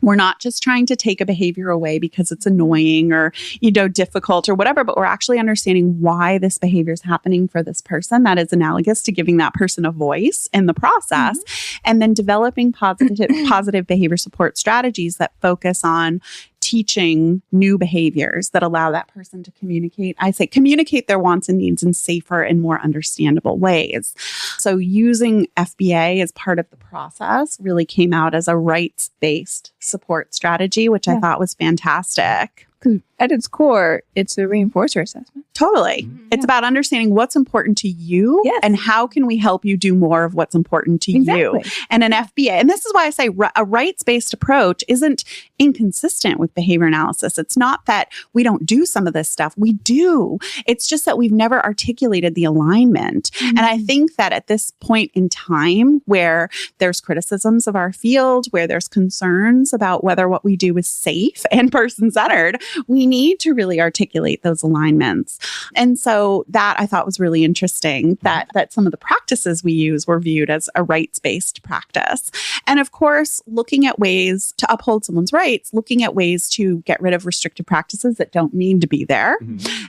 We're not just trying to take a behavior away because it's annoying or, difficult or whatever, but we're actually understanding why this behavior is happening for this person. That is analogous to giving that person a voice in the process, and then developing positive behavior support strategies that focus on teaching new behaviors that allow that person to communicate their wants and needs in safer and more understandable ways. So using FBA as part of the process really came out as a rights-based support strategy, which I thought was fantastic. Because at its core, it's a reinforcer assessment. Totally. It's about understanding what's important to you and how can we help you do more of what's important to you. And an FBA, and this is why I say a rights-based approach isn't inconsistent with behavior analysis. It's not that we don't do some of this stuff. We do. It's just that we've never articulated the alignment. And I think that at this point in time where there's criticisms of our field, where there's concerns about whether what we do is safe and person-centered, we need to really articulate those alignments. And so that I thought was really interesting that some of the practices we use were viewed as a rights-based practice. And of course, looking at ways to uphold someone's rights, looking at ways to get rid of restrictive practices that don't need to be there,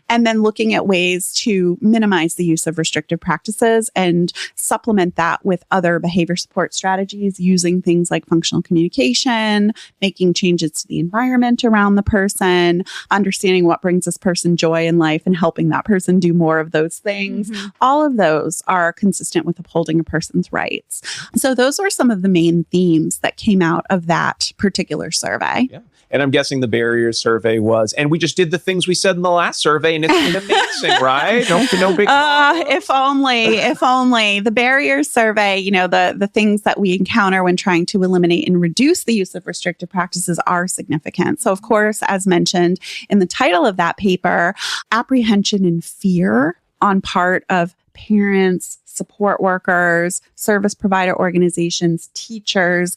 and then looking at ways to minimize the use of restrictive practices and supplement that with other behavior support strategies using things like functional communication, making changes to the environment around the person, understanding what brings this person joy in life and helping that person do more of those things. All of those are consistent with upholding a person's rights. So those were some of the main themes that came out of that particular survey. Yeah. And I'm guessing the barriers survey was, and we just did the things we said in the last survey, and it's been amazing, right? No big. If only the barriers survey, the things that we encounter when trying to eliminate and reduce the use of restrictive practices are significant. So of course, as mentioned in the title of that paper, apprehension and fear on part of parents, support workers, service provider organizations, teachers.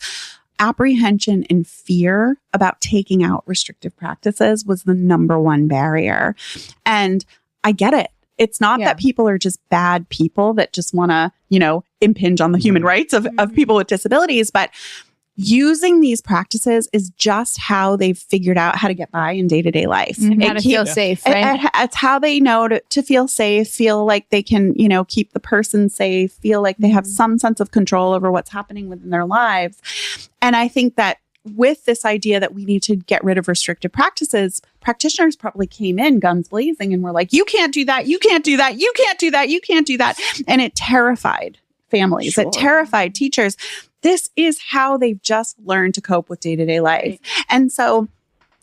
Apprehension and fear about taking out restrictive practices was the number one barrier. And I get it. It's not that people are just bad people that just want to, impinge on the human rights of people with disabilities, but using these practices is just how they've figured out how to get by in day-to-day life. How to feel safe, right? It's how they know to feel safe, feel like they can, keep the person safe, feel like they have some sense of control over what's happening within their lives. And I think that with this idea that we need to get rid of restrictive practices, practitioners probably came in guns blazing and were like, you can't do that, you can't do that, you can't do that, you can't do that. And it terrified families, it terrified teachers. This is how they've just learned to cope with day-to-day life. And so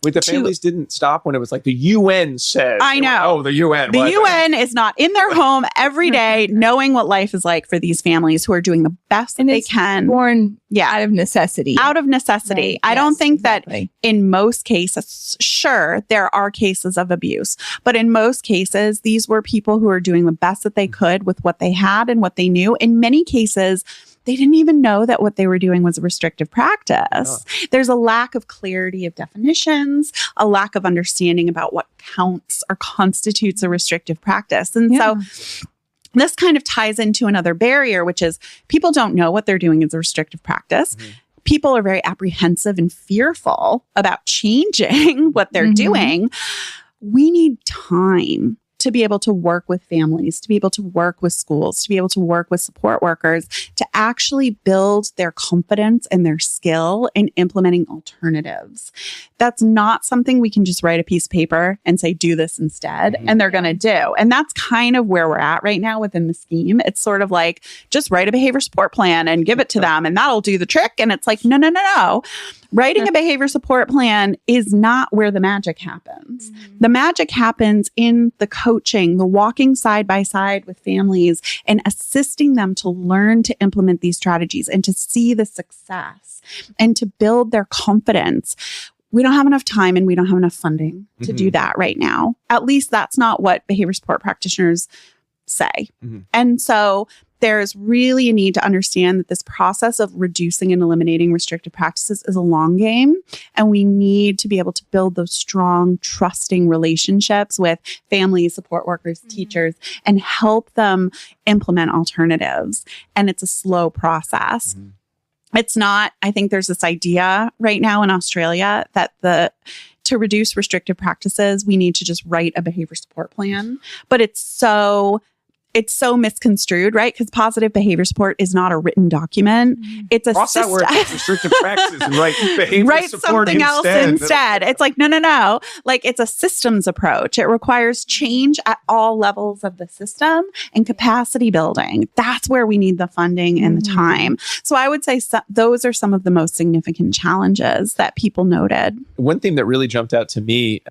Wait, the families didn't stop when it was like the UN said. I know. Oh, the UN. The UN is not in their home every day knowing what life is like for these families who are doing the best that they can. Born out of necessity. Out of necessity. Right. I don't think exactly. that in most cases, sure, there are cases of abuse, but in most cases, these were people who were doing the best that they could with what they had and what they knew. In many cases, they didn't even know that what they were doing was a restrictive practice. Oh. There's a lack of clarity of definitions, a lack of understanding about what counts or constitutes a restrictive practice. And so this kind of ties into another barrier, which is people don't know what they're doing as a restrictive practice. Mm-hmm. People are very apprehensive and fearful about changing what they're doing. We need time to be able to work with families, to be able to work with schools, to be able to work with support workers, to actually build their confidence and their skill in implementing alternatives. That's not something we can just write a piece of paper and say, do this instead, and they're going to do. And that's kind of where we're at right now within the scheme. It's sort of like, just write a behavior support plan and give it to them, and that'll do the trick. And it's like, no. Writing a behavior support plan is not where the magic happens. The magic happens in the coaching, the walking side by side with families and assisting them to learn to implement these strategies and to see the success and to build their confidence. We don't have enough time and we don't have enough funding to do that right now. At least that's not what behavior support practitioners say. And so there's really a need to understand that this process of reducing and eliminating restrictive practices is a long game. And we need to be able to build those strong, trusting relationships with families, support workers, teachers, and help them implement alternatives. And it's a slow process. It's not, I think there's this idea right now in Australia that to reduce restrictive practices, we need to just write a behavior support plan. But it's so misconstrued, right? Because positive behavior support is not a written document. It's a Cross that word, restrictive practices, and write behavior write support something else instead. It's like, no. Like, it's a systems approach. It requires change at all levels of the system and capacity building. That's where we need the funding and the time. So I would say those are some of the most significant challenges that people noted. One thing that really jumped out to me,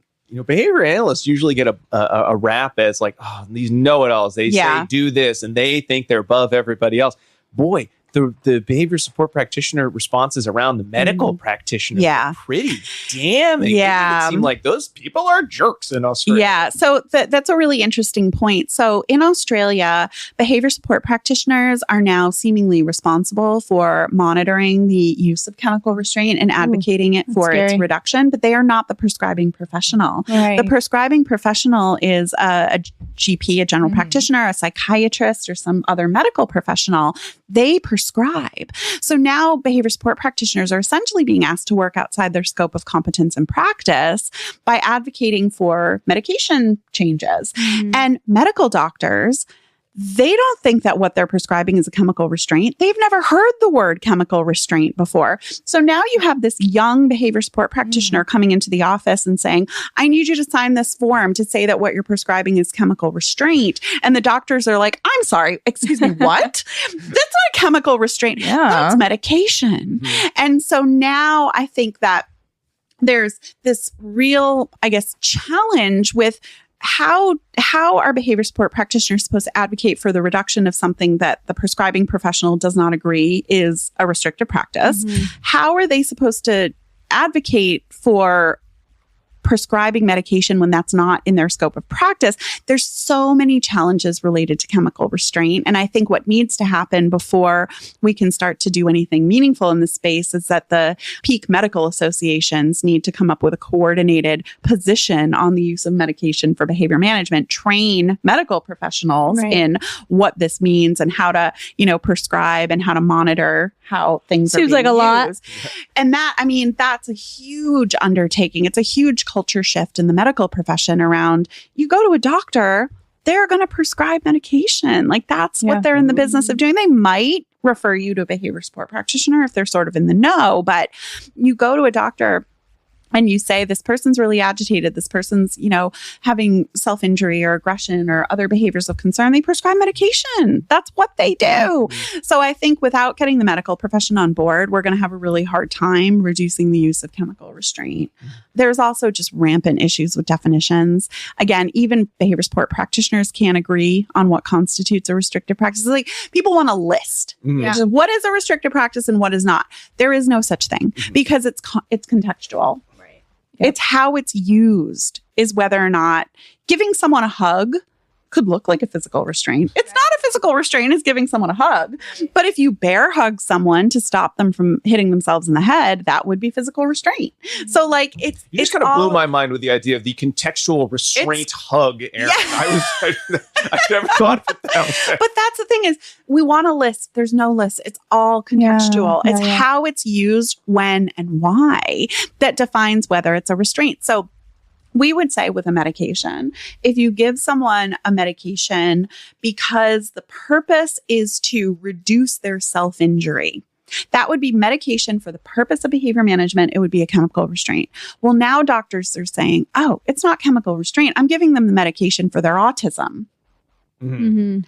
behavior analysts usually get a rap as like, oh, these know-it-alls. They say do this, and they think they're above everybody else. Boy, the behavior support practitioner responses around the medical practitioners are pretty damning. Yeah. It seemed like those people are jerks in Australia. Yeah. So that's a really interesting point. So in Australia, behavior support practitioners are now seemingly responsible for monitoring the use of chemical restraint and advocating it for its reduction, but they are not the prescribing professional. Right. The prescribing professional is a GP, a general practitioner, a psychiatrist, or some other medical professional. They prescribe. So now behavior support practitioners are essentially being asked to work outside their scope of competence and practice by advocating for medication changes. And medical doctors, they don't think that what they're prescribing is a chemical restraint. They've never heard the word chemical restraint before. So now you have this young behavior support practitioner coming into the office and saying, I need you to sign this form to say that what you're prescribing is chemical restraint. And the doctors are like, I'm sorry, excuse me, what? That's not chemical restraint. That's medication. And so now I think that there's this real, challenge with how are behavior support practitioners supposed to advocate for the reduction of something that the prescribing professional does not agree is a restrictive practice? How are they supposed to advocate for prescribing medication when that's not in their scope of practice? There's so many challenges related to chemical restraint. And I think what needs to happen before we can start to do anything meaningful in this space is that the peak medical associations need to come up with a coordinated position on the use of medication for behavior management, train medical professionals in what this means and how to, prescribe and how to monitor how things Seems are like a lot. used. And that's a huge undertaking. It's a huge culture shift in the medical profession around, you go to a doctor, they're going to prescribe medication. Like, that's what they're in the business of doing. They might refer you to a behavior support practitioner if they're sort of in the know, but you go to a doctor and you say, this person's really agitated, this person's, having self-injury or aggression or other behaviors of concern, they prescribe medication. That's what they do. So I think without getting the medical profession on board, we're going to have a really hard time reducing the use of chemical restraint. There's also just rampant issues with definitions. Again, even behavior support practitioners can't agree on what constitutes a restrictive practice. Like, people want a list. Yeah. What is a restrictive practice and what is not? There is no such thing because it's contextual. It's how it's used is whether or not giving someone a hug could look like a physical restraint. It's not a physical restraint, it's giving someone a hug. But if you bear hug someone to stop them from hitting themselves in the head, that would be physical restraint. So like You just kind of blew my mind with the idea of the contextual restraint hug, Erin. Yeah. I never thought of it that way. But that's the thing is, we want a list. There's no list. It's all contextual. Yeah, it's how it's used, when, and why that defines whether it's a restraint. So we would say with a medication, if you give someone a medication because the purpose is to reduce their self-injury, that would be medication for the purpose of behavior management. It would be a chemical restraint. Well, now doctors are saying, oh, it's not chemical restraint. I'm giving them the medication for their autism.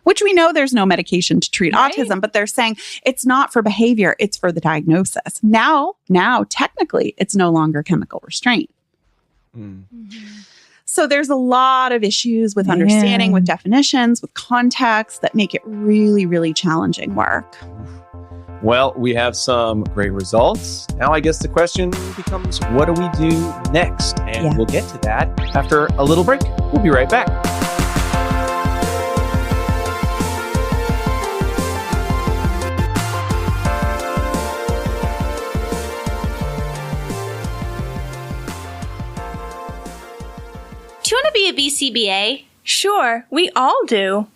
Which we know there's no medication to treat autism, but they're saying it's not for behavior, it's for the diagnosis. Now, technically, it's no longer chemical restraint. So there's a lot of issues with understanding, with definitions, with context that make it really, really challenging work. Well, we have some great results. Now I guess the question becomes, what do we do next? And we'll get to that after a little break. We'll be right back. Do you want to be a BCBA? Sure, we all do.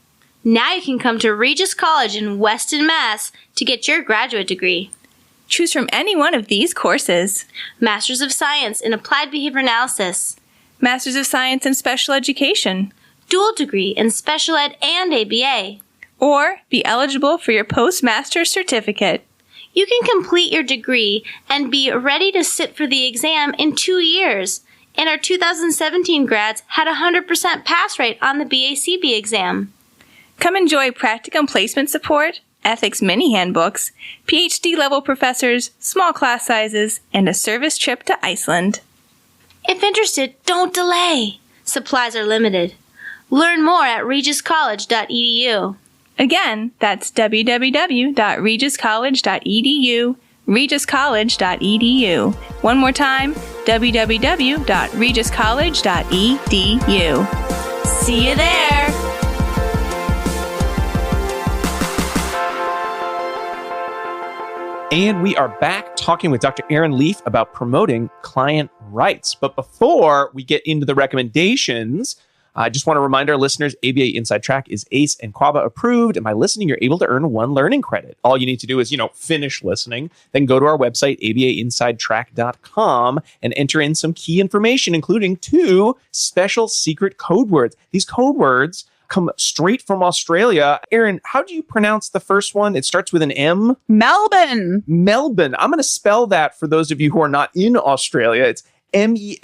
Now you can come to Regis College in Weston, Mass. to get your graduate degree. Choose from any one of these courses. Masters of Science in Applied Behavior Analysis. Masters of Science in Special Education. Dual degree in Special Ed and ABA. Or be eligible for your postmaster's certificate. You can complete your degree and be ready to sit for the exam in 2 years. And our 2017 grads had a 100% pass rate on the BACB exam. Come enjoy practicum placement support, ethics mini handbooks, PhD level professors, small class sizes, and a service trip to Iceland. If interested, don't delay. Supplies are limited. Learn more at regiscollege.edu. Again, that's www.regiscollege.edu, regiscollege.edu. One more time, www.regiscollege.edu. See you there! And we are back talking with Dr. Erin Leif about promoting client rights. But before we get into the recommendations, I just want to remind our listeners, ABA Inside Track is ACE and QABA approved. And by listening, you're able to earn 1 learning credit. All you need to do is, finish listening. Then go to our website, abainsidetrack.com, and enter in some key information, including 2 special secret code words. These code words come straight from Australia. Erin, how do you pronounce the first one? It starts with an M. Melbourne. Melbourne. I'm going to spell that for those of you who are not in Australia. It's Melbourne.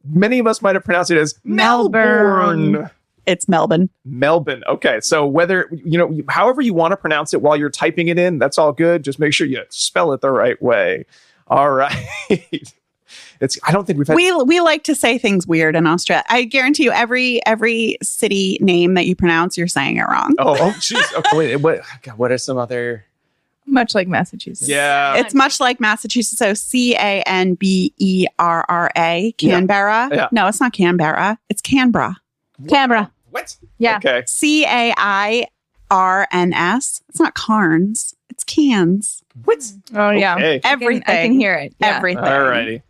Many of us might have pronounced it as Melbourne. It's Melbourne. Melbourne. Okay. So whether, however you want to pronounce it while you're typing it in, that's all good. Just make sure you spell it the right way. All right. I don't think we've had... We like to say things weird in Australia. I guarantee you every city name that you pronounce, you're saying it wrong. Oh, jeez. Okay, wait, what are some other... Much like Massachusetts. Yeah. It's much like Massachusetts. So Canberra. Canberra. Yeah. No, it's not Canberra. It's Canberra. Canberra. What? Yeah. Okay. Cairns. It's not Carns. It's Cans. What? Oh, yeah. Okay. Everything. I can hear it. Yeah. Everything. All righty.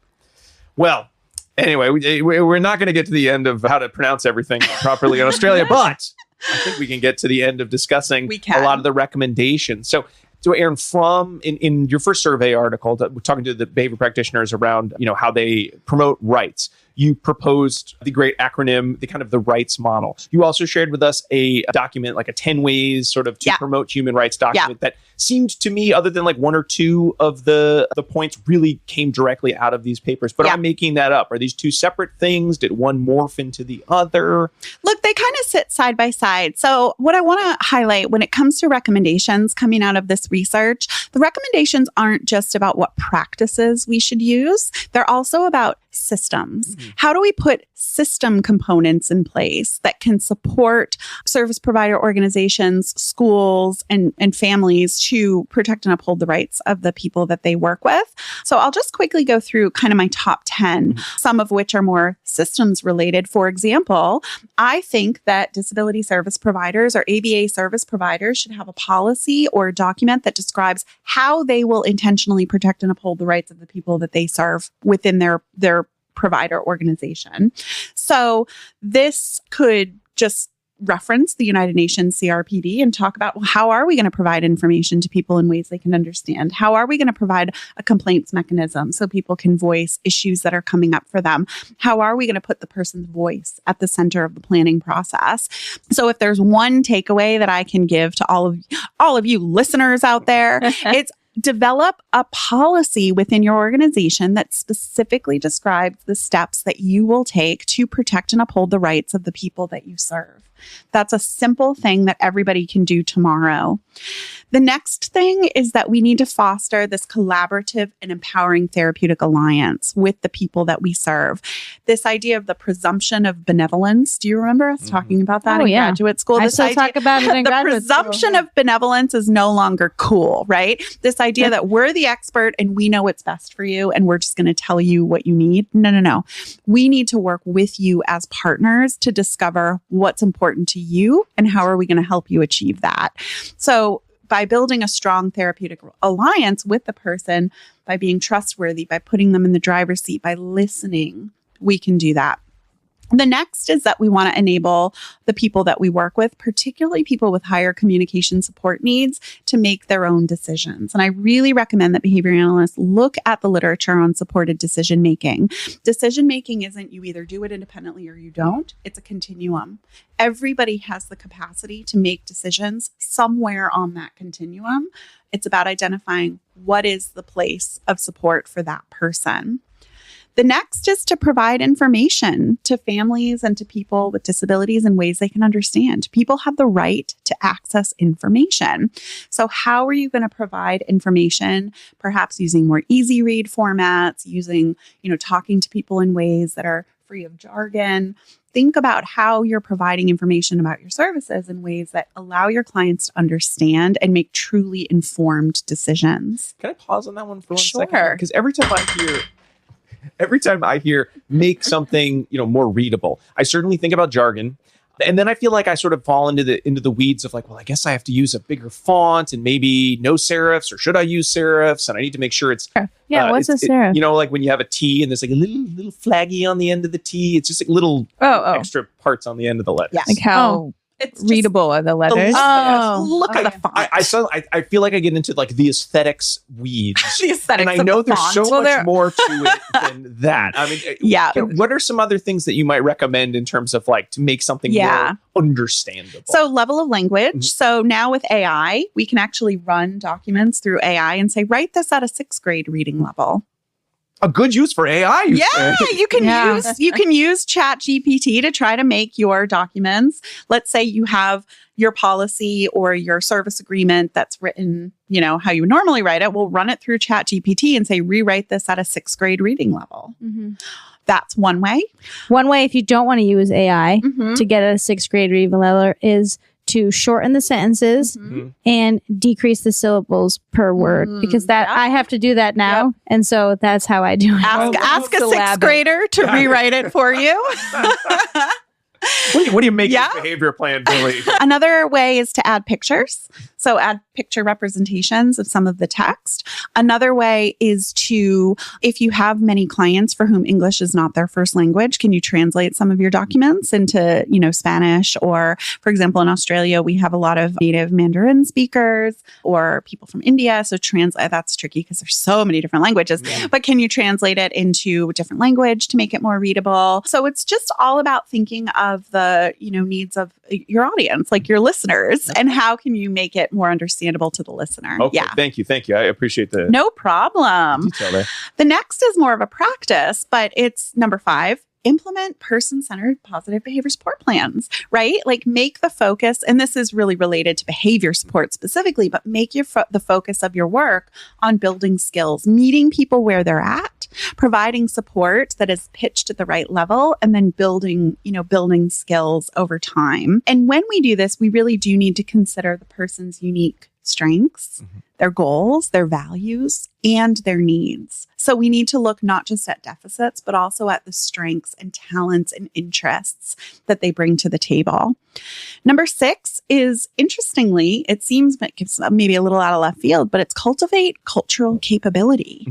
Well, anyway, we're not going to get to the end of how to pronounce everything properly in Australia, but I think we can get to the end of discussing a lot of the recommendations. So Erin, from in your first survey article, talking to the behavior practitioners around, how they promote rights, you proposed the great acronym, the rights model. You also shared with us a document, like a 10 ways sort of to promote human rights document that seemed to me, other than like one or two of the points really came directly out of these papers. But I'm making that up. Are these two separate things? Did one morph into the other? Look, they kind of sit side by side. So what I want to highlight when it comes to recommendations coming out of this research, the recommendations aren't just about what practices we should use. They're also about systems. How do we put system components in place that can support service provider organizations, schools, and families to protect and uphold the rights of the people that they work with? So I'll just quickly go through kind of my top 10, some of which are more systems related. For example, I think that disability service providers or ABA service providers should have a policy or a document that describes how they will intentionally protect and uphold the rights of the people that they serve within their provider organization. So this could just reference the United Nations CRPD and talk about, well, how are we going to provide information to people in ways they can understand? How are we going to provide a complaints mechanism so people can voice issues that are coming up for them? How are we going to put the person's voice at the center of the planning process? So if there's one takeaway that I can give to all of you listeners out there, it's develop a policy within your organization that specifically describes the steps that you will take to protect and uphold the rights of the people that you serve. That's a simple thing that everybody can do tomorrow. The next thing is that we need to foster this collaborative and empowering therapeutic alliance with the people that we serve. This idea of the presumption of benevolence. Do you remember us talking about that in graduate school? I still talk about it in graduate school. The presumption of benevolence is no longer cool, right? This idea that we're the expert and we know what's best for you and we're just going to tell you what you need. No. We need to work with you as partners to discover what's important to you and how are we going to help you achieve that. So by building a strong therapeutic alliance with the person, by being trustworthy, by putting them in the driver's seat, by listening, we can do that. The next is that we want to enable the people that we work with, particularly people with higher communication support needs, to make their own decisions. And I really recommend that behavior analysts look at the literature on supported decision making. Decision making isn't you either do it independently or you don't. It's a continuum. Everybody has the capacity to make decisions somewhere on that continuum. It's about identifying what is the place of support for that person. The next is to provide information to families and to people with disabilities in ways they can understand. People have the right to access information. So how are you going to provide information, perhaps using more easy read formats, using, talking to people in ways that are free of jargon? Think about how you're providing information about your services in ways that allow your clients to understand and make truly informed decisions. Can I pause on that one for one Sure. second? Because every time I hear make something, more readable, I certainly think about jargon. And then I feel like I sort of fall into the weeds of like, well, I guess I have to use a bigger font and maybe no serifs, or should I use serifs? And I need to make sure it's what's a serif? Like when you have a T and there's like a little flaggy on the end of the T. It's just like little extra parts on the the letters. Yeah. Like how It's readable are the letters? Look at the font. I feel like I get into like the aesthetics weeds. The aesthetics and I of know the there's font. so much more to it than that. I mean, what are some other things that you might recommend in terms of like to make something more understandable? So level of language. So now with AI, we can actually run documents through AI and say, write this at a 6th grade reading level. A good use for AI. You can use ChatGPT to try to make your documents. Let's say you have your policy or your service agreement that's written, how you would normally write it. We'll run it through ChatGPT and say, rewrite this at a 6th grade reading level. Mm-hmm. That's one way. One way, if you don't want to use AI to get a 6th grade reading level, is to shorten the sentences and decrease the syllables per word, because I have to do that now. And so that's how I do it. Ask a 6th grader to rewrite it for you. What do you make this behavior plan, Billy? Another way is to add pictures. So add picture representations of some of the text. Another way is to, if you have many clients for whom English is not their first language, can you translate some of your documents into, Spanish? Or, for example, in Australia, we have a lot of native Mandarin speakers or people from India. So that's tricky because there's so many different languages. Yeah. But can you translate it into a different language to make it more readable? So it's just all about thinking of the the, needs of your audience, like your listeners, and how can you make it more understandable to the listener? Okay, thank you. I appreciate the no problem. detail there. The next is more of a practice, but it's number 5. Implement person-centered positive behavior support plans, right? Like make the focus, and this is really related to behavior support specifically, but make the focus of your work on building skills, meeting people where they're at, providing support that is pitched at the right level, and then building skills over time. And when we do this, we really do need to consider the person's unique strengths, their goals, their values, and their needs. So we need to look not just at deficits, but also at the strengths and talents and interests that they bring to the table. Number 6 is, interestingly, it seems maybe a little out of left field, but it's cultivate cultural capability.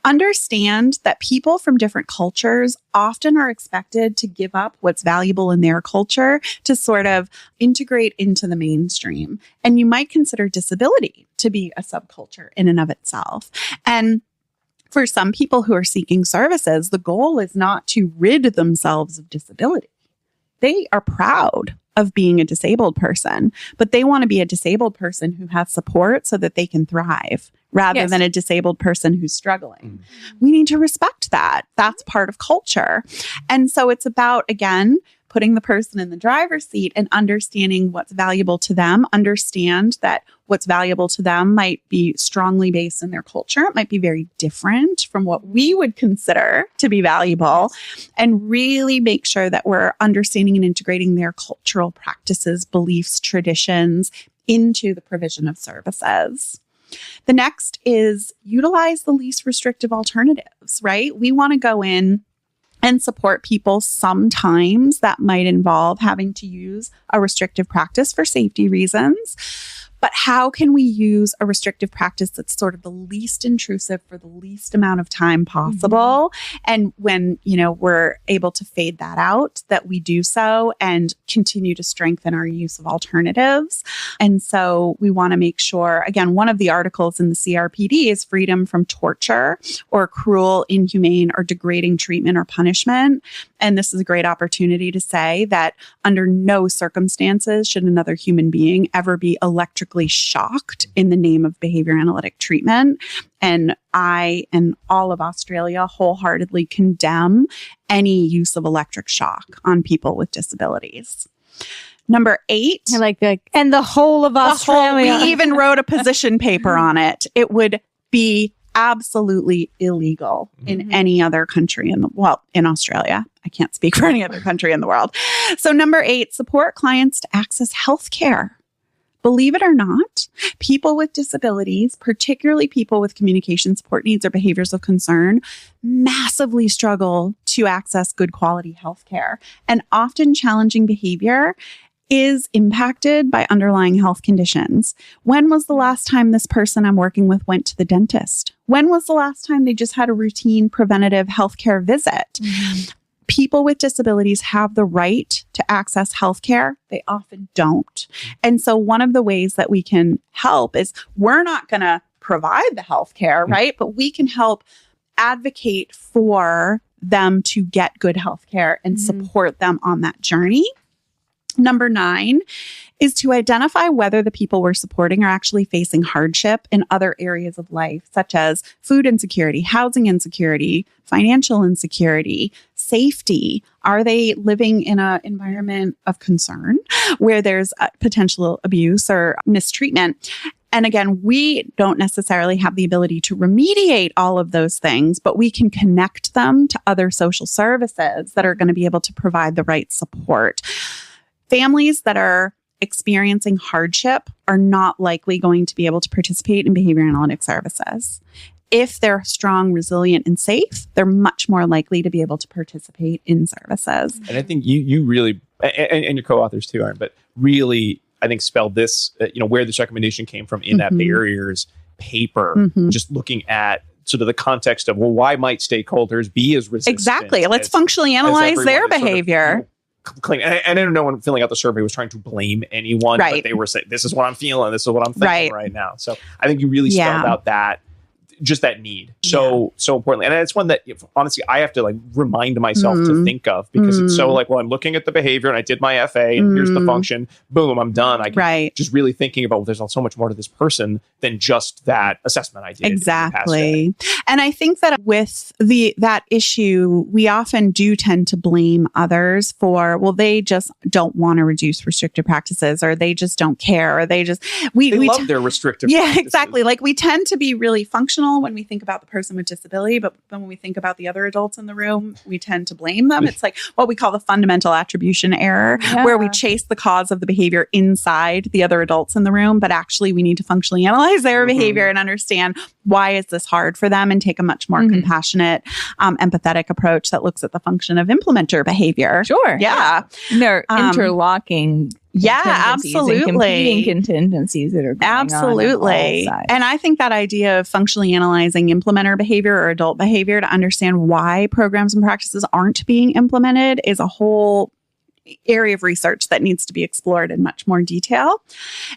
Understand that people from different cultures often are expected to give up what's valuable in their culture to sort of integrate into the mainstream. And you might consider disability to be a subculture in and of itself. And for some people who are seeking services, the goal is not to rid themselves of disability. They are proud of being a disabled person, but they want to be a disabled person who has support so that they can thrive rather than a disabled person who's struggling. We need to respect that. That's part of culture. And so it's about, again, putting the person in the driver's seat and understanding what's valuable to them. Understand that what's valuable to them might be strongly based in their culture. It might be very different from what we would consider to be valuable, and really make sure that we're understanding and integrating their cultural practices, beliefs, traditions into the provision of services. The next is utilize the least restrictive alternatives, right? We want to go in and support people. Sometimes that might involve having to use a restrictive practice for safety reasons. But how can we use a restrictive practice that's sort of the least intrusive for the least amount of time possible? And when, we're able to fade that out, that we do so and continue to strengthen our use of alternatives. And so we want to make sure, again, one of the articles in the CRPD is freedom from torture or cruel, inhumane, or degrading treatment or punishment. And this is a great opportunity to say that under no circumstances should another human being ever be electrically shocked in the name of behavior analytic treatment. And I and all of Australia wholeheartedly condemn any use of electric shock on people with disabilities. Number 8. I like that. And the whole of Australia. We even wrote a position paper on it. It would be absolutely illegal in any other country in Australia. I can't speak for any other country in the world. So number 8, support clients to access health care. Believe it or not, people with disabilities, particularly people with communication support needs or behaviors of concern, massively struggle to access good quality health care. And often challenging behavior is impacted by underlying health conditions. When was the last time this person I'm working with went to the dentist? When was the last time they just had a routine preventative healthcare visit? People with disabilities have the right to access healthcare. They often don't. And so one of the ways that we can help is we're not going to provide the healthcare, right? But we can help advocate for them to get good healthcare and support them on that journey. Number 9 is to identify whether the people we're supporting are actually facing hardship in other areas of life, such as food insecurity, housing insecurity, financial insecurity, safety. Are they living in an environment of concern where there's potential abuse or mistreatment? And again, we don't necessarily have the ability to remediate all of those things, but we can connect them to other social services that are going to be able to provide the right support. Families that are experiencing hardship are not likely going to be able to participate in behavior analytic services. If they're strong, resilient, and safe, they're much more likely to be able to participate in services. And I think you really, and your co-authors too, Erin, but really, I think spelled this, where this recommendation came from in that barriers paper, just looking at sort of the context of, why might stakeholders be as resistant? Exactly. Let's functionally analyze their behavior. And I don't know when filling out the survey was trying to blame anyone, but they were saying, this is what I'm feeling, this is what I'm thinking right now. So I think you really spelled out that just that need so importantly. And it's one that honestly I have to like remind myself to think of, because it's so like, well, I'm looking at the behavior and I did my FA and here's the function, boom, I'm done. I can just really thinking about, well, there's so much more to this person than just that assessment I did. Exactly. And I think that with that issue, we often do tend to blame others for, well, they just don't want to reduce restrictive practices, or they just don't care, or they just we love their restrictive practices. Exactly. Like we tend to be really functional when we think about the person with disability, but then when we think about the other adults in the room, we tend to blame them. It's like what we call the fundamental attribution error, where we chase the cause of the behavior inside the other adults in the room, but actually we need to functionally analyze their behavior and understand, why is this hard for them, and take a much more compassionate, empathetic approach that looks at the function of implementer behavior. Sure. Yeah. And they're interlocking. Absolutely. And competing contingencies that are going on all sides. And I think that idea of functionally analyzing implementer behavior or adult behavior to understand why programs and practices aren't being implemented is a whole area of research that needs to be explored in much more detail.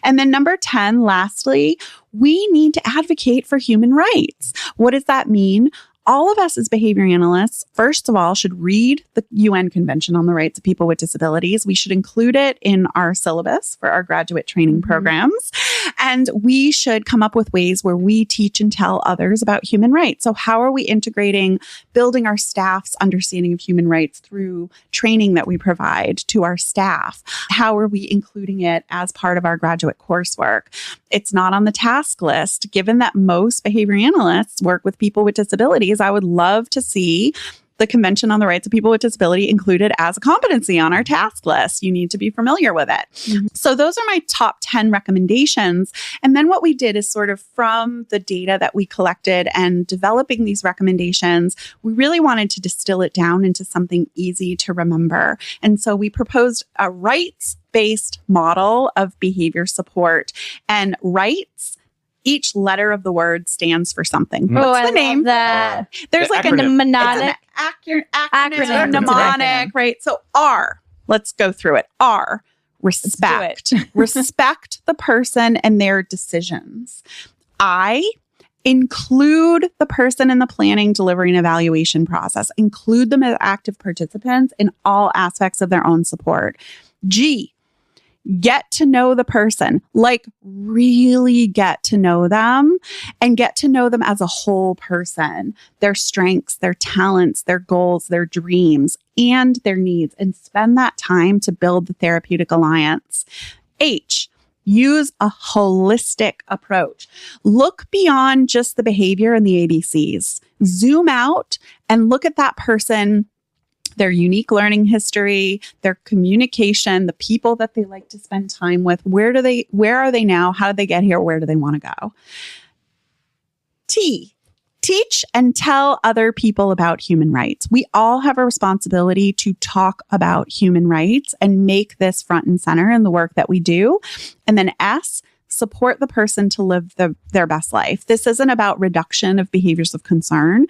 And then number 10, lastly, we need to advocate for human rights. What does that mean? All of us as behavior analysts, first of all, should read the UN Convention on the Rights of People with Disabilities. We should include it in our syllabus for our graduate training programs. And we should come up with ways where we teach and tell others about human rights. So how are we integrating, building our staff's understanding of human rights through training that we provide to our staff? How are we including it as part of our graduate coursework? It's not on the task list. Given that most behavior analysts work with people with disabilities, I would love to see the Convention on the Rights of People with Disability included as a competency on our task list. You need to be familiar with it. So those are my top 10 recommendations. And then what we did is sort of from the data that we collected and developing these recommendations, we really wanted to distill it down into something easy to remember. And so we proposed a rights-based model of behavior support. And rights, each letter of the word stands for something. What's the name? That. There's like acronym. a mnemonic. Acronym, mnemonic, right? So R, let's go through it. R, respect. Respect the person and their decisions. I, include the person in the planning, delivery, and evaluation process. Include them as active participants in all aspects of their own support. G, get to know the person, like really get to know them, and get to know them as a whole person, their strengths, their talents, their goals, their dreams, and their needs, and spend that time to build the therapeutic alliance. H, use a holistic approach. Look beyond just the behavior and the ABCs. Zoom out and look at that person, their unique learning history, their communication, the people that they like to spend time with. Where are they now? How did they get here? Where do they want to go? T, teach and tell other people about human rights. We all have a responsibility to talk about human rights and make this front and center in the work that we do. And then S, support the person to live their best life. This isn't about reduction of behaviors of concern.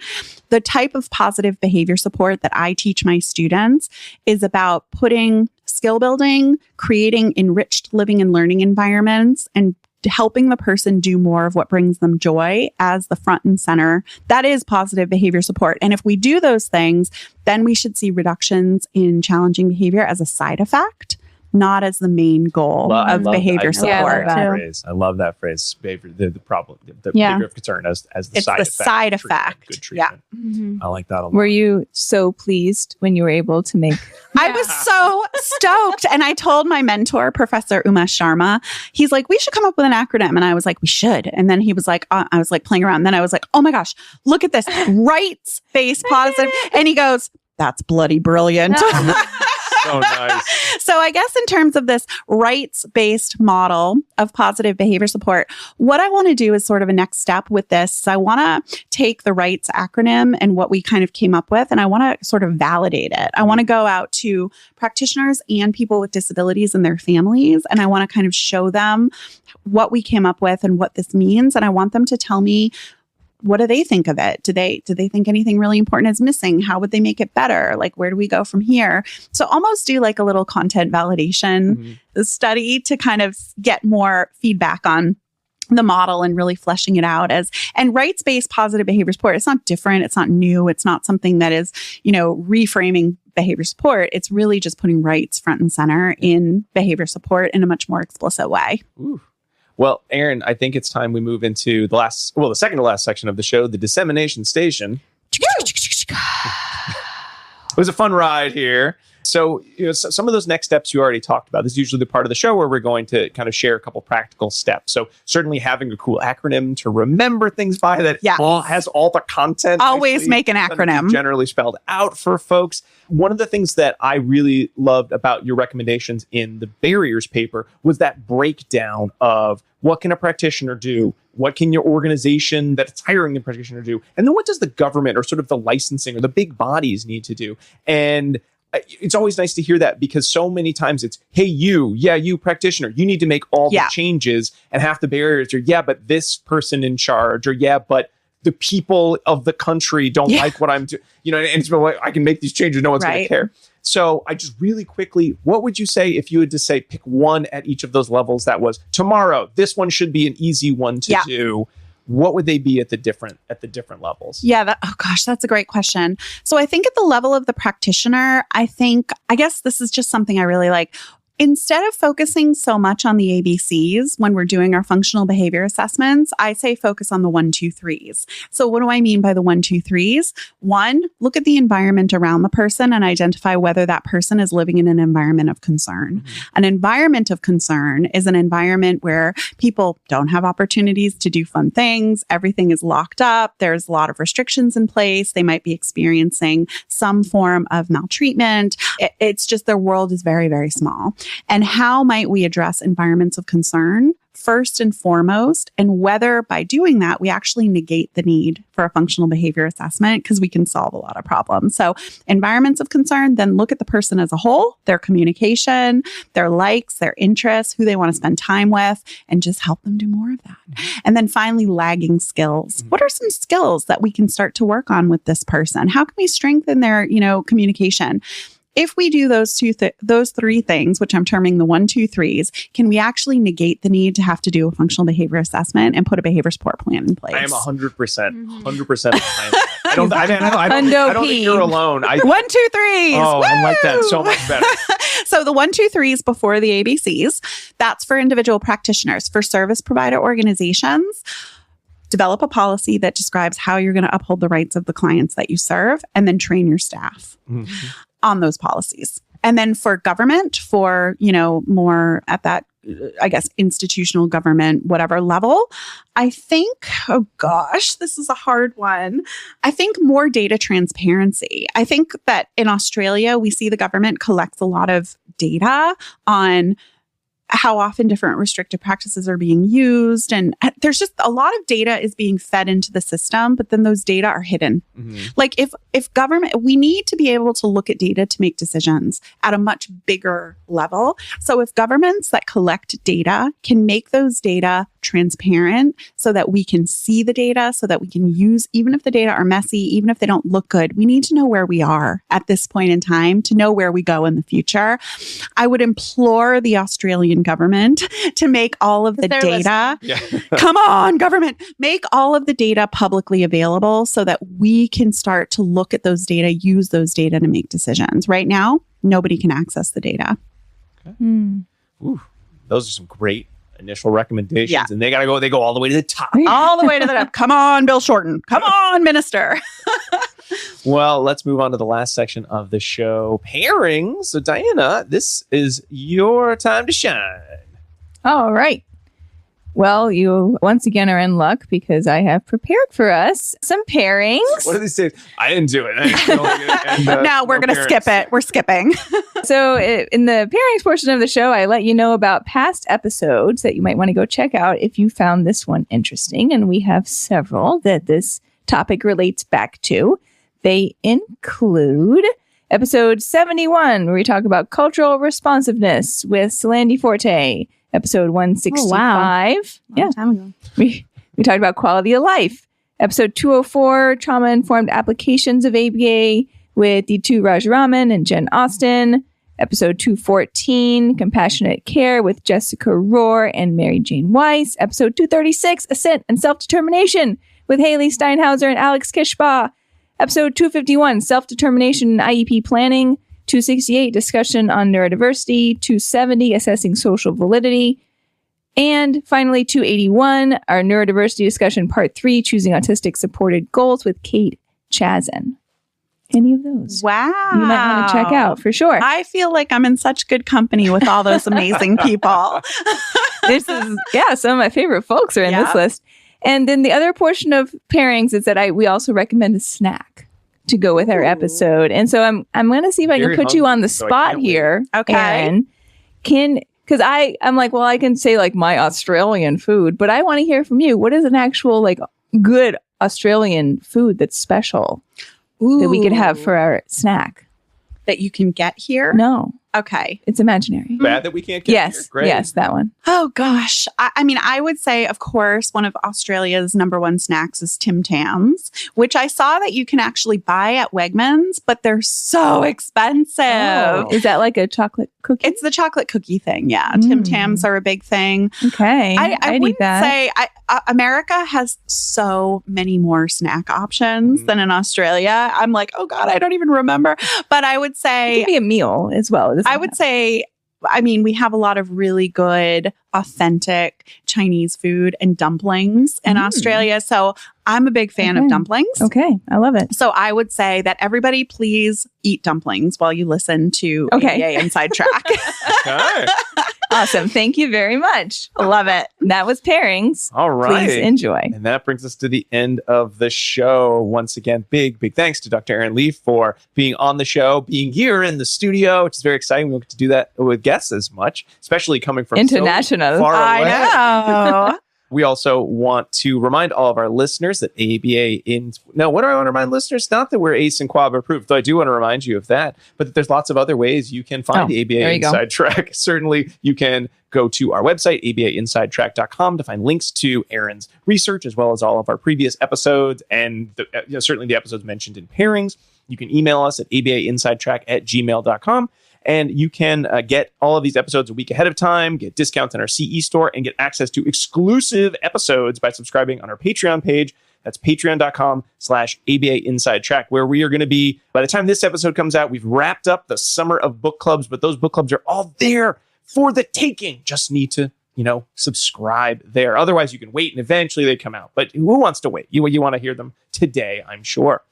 The type of positive behavior support that I teach my students is about putting skill building, creating enriched living and learning environments, and helping the person do more of what brings them joy as the front and center. That is positive behavior support. And if we do those things, then we should see reductions in challenging behavior as a side effect, not as the main goal of behavior support. I love that phrase. Behavior, the problem, the behavior of concern as the side effect. Good treatment. I like that a lot. Were you so pleased when you were able to make? I was so stoked. And I told my mentor, Professor Uma Sharma, he's like, we should come up with an acronym. And I was like, we should. And then he was like, I was like playing around. And then I was like, oh my gosh, look at this rights-based positive. And he goes, that's bloody brilliant. So nice. So I guess in terms of this rights-based model of positive behavior support, what I want to do is sort of a next step with this. So I want to take the rights acronym and what we kind of came up with, and I want to sort of validate it. I want to go out to practitioners and people with disabilities and their families, and I want to kind of show them what we came up with and what this means. And I want them to tell me, what do they think of it? Do they think anything really important is missing? How would they make it better? Like, where do we go from here? So almost do like a little content validation study to kind of get more feedback on the model and really fleshing it out and rights-based positive behavior support. It's not different. It's not new. It's not something that is, reframing behavior support. It's really just putting rights front and center in behavior support in a much more explicit way. Ooh. Well, Erin, I think it's time we move into the second to last section of the show, the dissemination station. It was a fun ride here. So, some of those next steps you already talked about. This is usually the part of the show where we're going to kind of share a couple practical steps. So certainly having a cool acronym to remember things by that has all the content. Always make an acronym. Generally spelled out for folks. One of the things that I really loved about your recommendations in the barriers paper was that breakdown of what can a practitioner do? What can your organization that's hiring a practitioner do? And then what does the government or sort of the licensing or the big bodies need to do? And it's always nice to hear that because so many times it's, hey, you practitioner, you need to make all the changes, and half the barriers are, but this person in charge, or but the people of the country don't like what I'm doing, and it's like, I can make these changes, no one's going to care. So I just really quickly, what would you say if you had to say pick one at each of those levels that was tomorrow, this one should be an easy one to do? What would they be at the different levels? Yeah, that's a great question. So I think at the level of the practitioner, I guess this is just something I really like. Instead of focusing so much on the ABCs when we're doing our functional behavior assessments, I say focus on the 1, 2, 3s. So what do I mean by the 1, 2, 3s? 1, look at the environment around the person and identify whether that person is living in an environment of concern. Mm-hmm. An environment of concern is an environment where people don't have opportunities to do fun things. Everything is locked up. There's a lot of restrictions in place. They might be experiencing some form of maltreatment. It's just their world is very, very small. And how might we address environments of concern first and foremost, and whether by doing that, we actually negate the need for a functional behavior assessment because we can solve a lot of problems. So environments of concern, then look at the person as a whole, their communication, their likes, their interests, who they want to spend time with, and just help them do more of that. And then finally, lagging skills. What are some skills that we can start to work on with this person? How can we strengthen their, communication? If we do those three things, which I'm terming the 1, 2, 3s, can we actually negate the need to have to do a functional behavior assessment and put a behavior support plan in place? I am 100% behind that. I don't think you're alone. 1, 2, 3s. Oh, I like that so much better. So the 1, 2, 3s before the ABCs, that's for individual practitioners. For service provider organizations, develop a policy that describes how you're going to uphold the rights of the clients that you serve, and then train your staff on those policies. And then for government, for, more at that, institutional government, whatever level, I think, this is a hard one. I think more data transparency. I think that in Australia, we see the government collects a lot of data on how often different restrictive practices are being used. And there's just a lot of data is being fed into the system, but then those data are hidden. Mm-hmm. Like if government, we need to be able to look at data to make decisions at a much bigger level. So if governments that collect data can make those data transparent so that we can see the data, so that we can use, even if the data are messy, even if they don't look good, we need to know where we are at this point in time to know where we go in the future. I would implore the Australian government to make all of the data, come on, government, make all of the data publicly available so that we can start to look at those data, use those data to make decisions. Right now, nobody can access the data. Okay. Ooh, those are some great initial recommendations, and they go all the way to the top. All the way to the top. Come on, Bill Shorten. Come on, Minister. Well, let's move on to the last section of the show, pairings. So Diana, this is your time to shine. All right. Well, you once again are in luck because I have prepared for us some pairings. What did they say? I didn't do it. No, we're going to skip it. We're skipping. So in the pairings portion of the show, I let you know about past episodes that you might want to go check out if you found this one interesting. And we have several that this topic relates back to. They include episode 71, where we talk about cultural responsiveness with Salandi Forte. Episode 165. Oh, wow. Long time ago. We talked about quality of life. Episode 204, trauma-informed applications of ABA with D2 Rajaraman and Jen Austin. Episode 214, Compassionate Care with Jessica Rohr and Mary Jane Weiss. Episode 236, Assent and Self-Determination with Haley Steinhauser and Alex Kishbaugh. Episode 251, Self-Determination and IEP Planning. 268, Discussion on Neurodiversity. 270, Assessing Social Validity. And finally, 281, our Neurodiversity Discussion Part 3, Choosing Autistic Supported Goals with Kate Chazen. Any of those? Wow. You might want to check out for sure. I feel like I'm in such good company with all those amazing people. This is, some of my favorite folks are in this list. And then the other portion of pairings is that we also recommend a snack to go with our episode. And so I'm going to see if I can put you on the spot here. Okay. Erin. Because I'm like, well, I can say like my Australian food, but I want to hear from you. What is an actual like good Australian food that's special that we could have for our snack? That you can get here? No. Okay. It's imaginary. Bad that we can't get here. Great. Yes, that one. Oh, gosh. I mean, I would say, of course, one of Australia's number one snacks is Tim Tams, which I saw that you can actually buy at Wegmans, but they're so expensive. Oh. Is that like a chocolate cookie? It's the chocolate cookie thing. Yeah. Tim Tams are a big thing. Okay. I need wouldn't that. say America has so many more snack options than in Australia. I'm like, oh God, I don't even remember. But I would say it could be a meal as well. I would say, I mean, we have a lot of really good, authentic Chinese food and dumplings in Australia. So I'm a big fan of dumplings. Okay. I love it. So I would say that everybody please eat dumplings while you listen to ABA Inside Track. Okay. Awesome. Thank you very much. I love it. That was pairings. All right. Please enjoy. And that brings us to the end of the show. Once again, big thanks to Dr. Erin Leif for being on the show, being here in the studio, which is very exciting. We don't get to do that with guests as much, especially coming from international. So far away. I know. We also want to remind all of our listeners that what do I want to remind listeners? Not that we're ACE and QUAB approved, though I do want to remind you of that, but that there's lots of other ways you can find the ABA Inside Track. Certainly, you can go to our website, abainsidetrack.com, to find links to Erin's research, as well as all of our previous episodes, and certainly the episodes mentioned in pairings. You can email us at abainsidetrack@gmail.com. And you can get all of these episodes a week ahead of time, get discounts in our CE store, and get access to exclusive episodes by subscribing on our Patreon page. That's patreon.com/ABA Inside Track, where we are going to be, by the time this episode comes out, we've wrapped up the summer of book clubs, but those book clubs are all there for the taking. Just need to, subscribe there. Otherwise, you can wait and eventually they come out. But who wants to wait? You want to hear them today, I'm sure.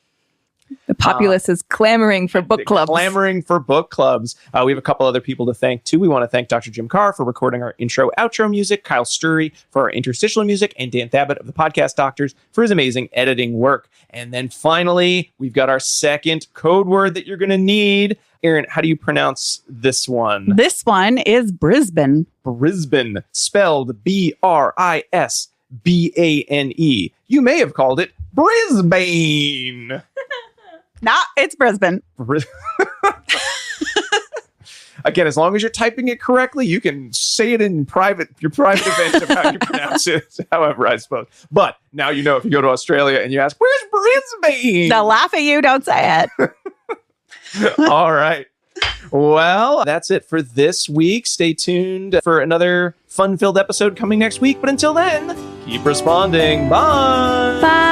The populace is clamoring for book clubs. Clamoring for book clubs. We have a couple other people to thank, too. We want to thank Dr. Jim Carr for recording our intro, outro music, Kyle Sturry for our interstitial music, and Dan Thabit of the Podcast Doctors for his amazing editing work. And then finally, we've got our second code word that you're going to need. Erin, how do you pronounce this one? This one is Brisbane. Brisbane, spelled Brisbane. You may have called it Brisbane. It's Brisbane. Again, as long as you're typing it correctly, you can say it in your private event of how you pronounce it, however, I suppose. But now you know if you go to Australia and you ask, where's Brisbane? They'll laugh at you. Don't say it. All right. Well, that's it for this week. Stay tuned for another fun-filled episode coming next week. But until then, keep responding. Bye. Bye.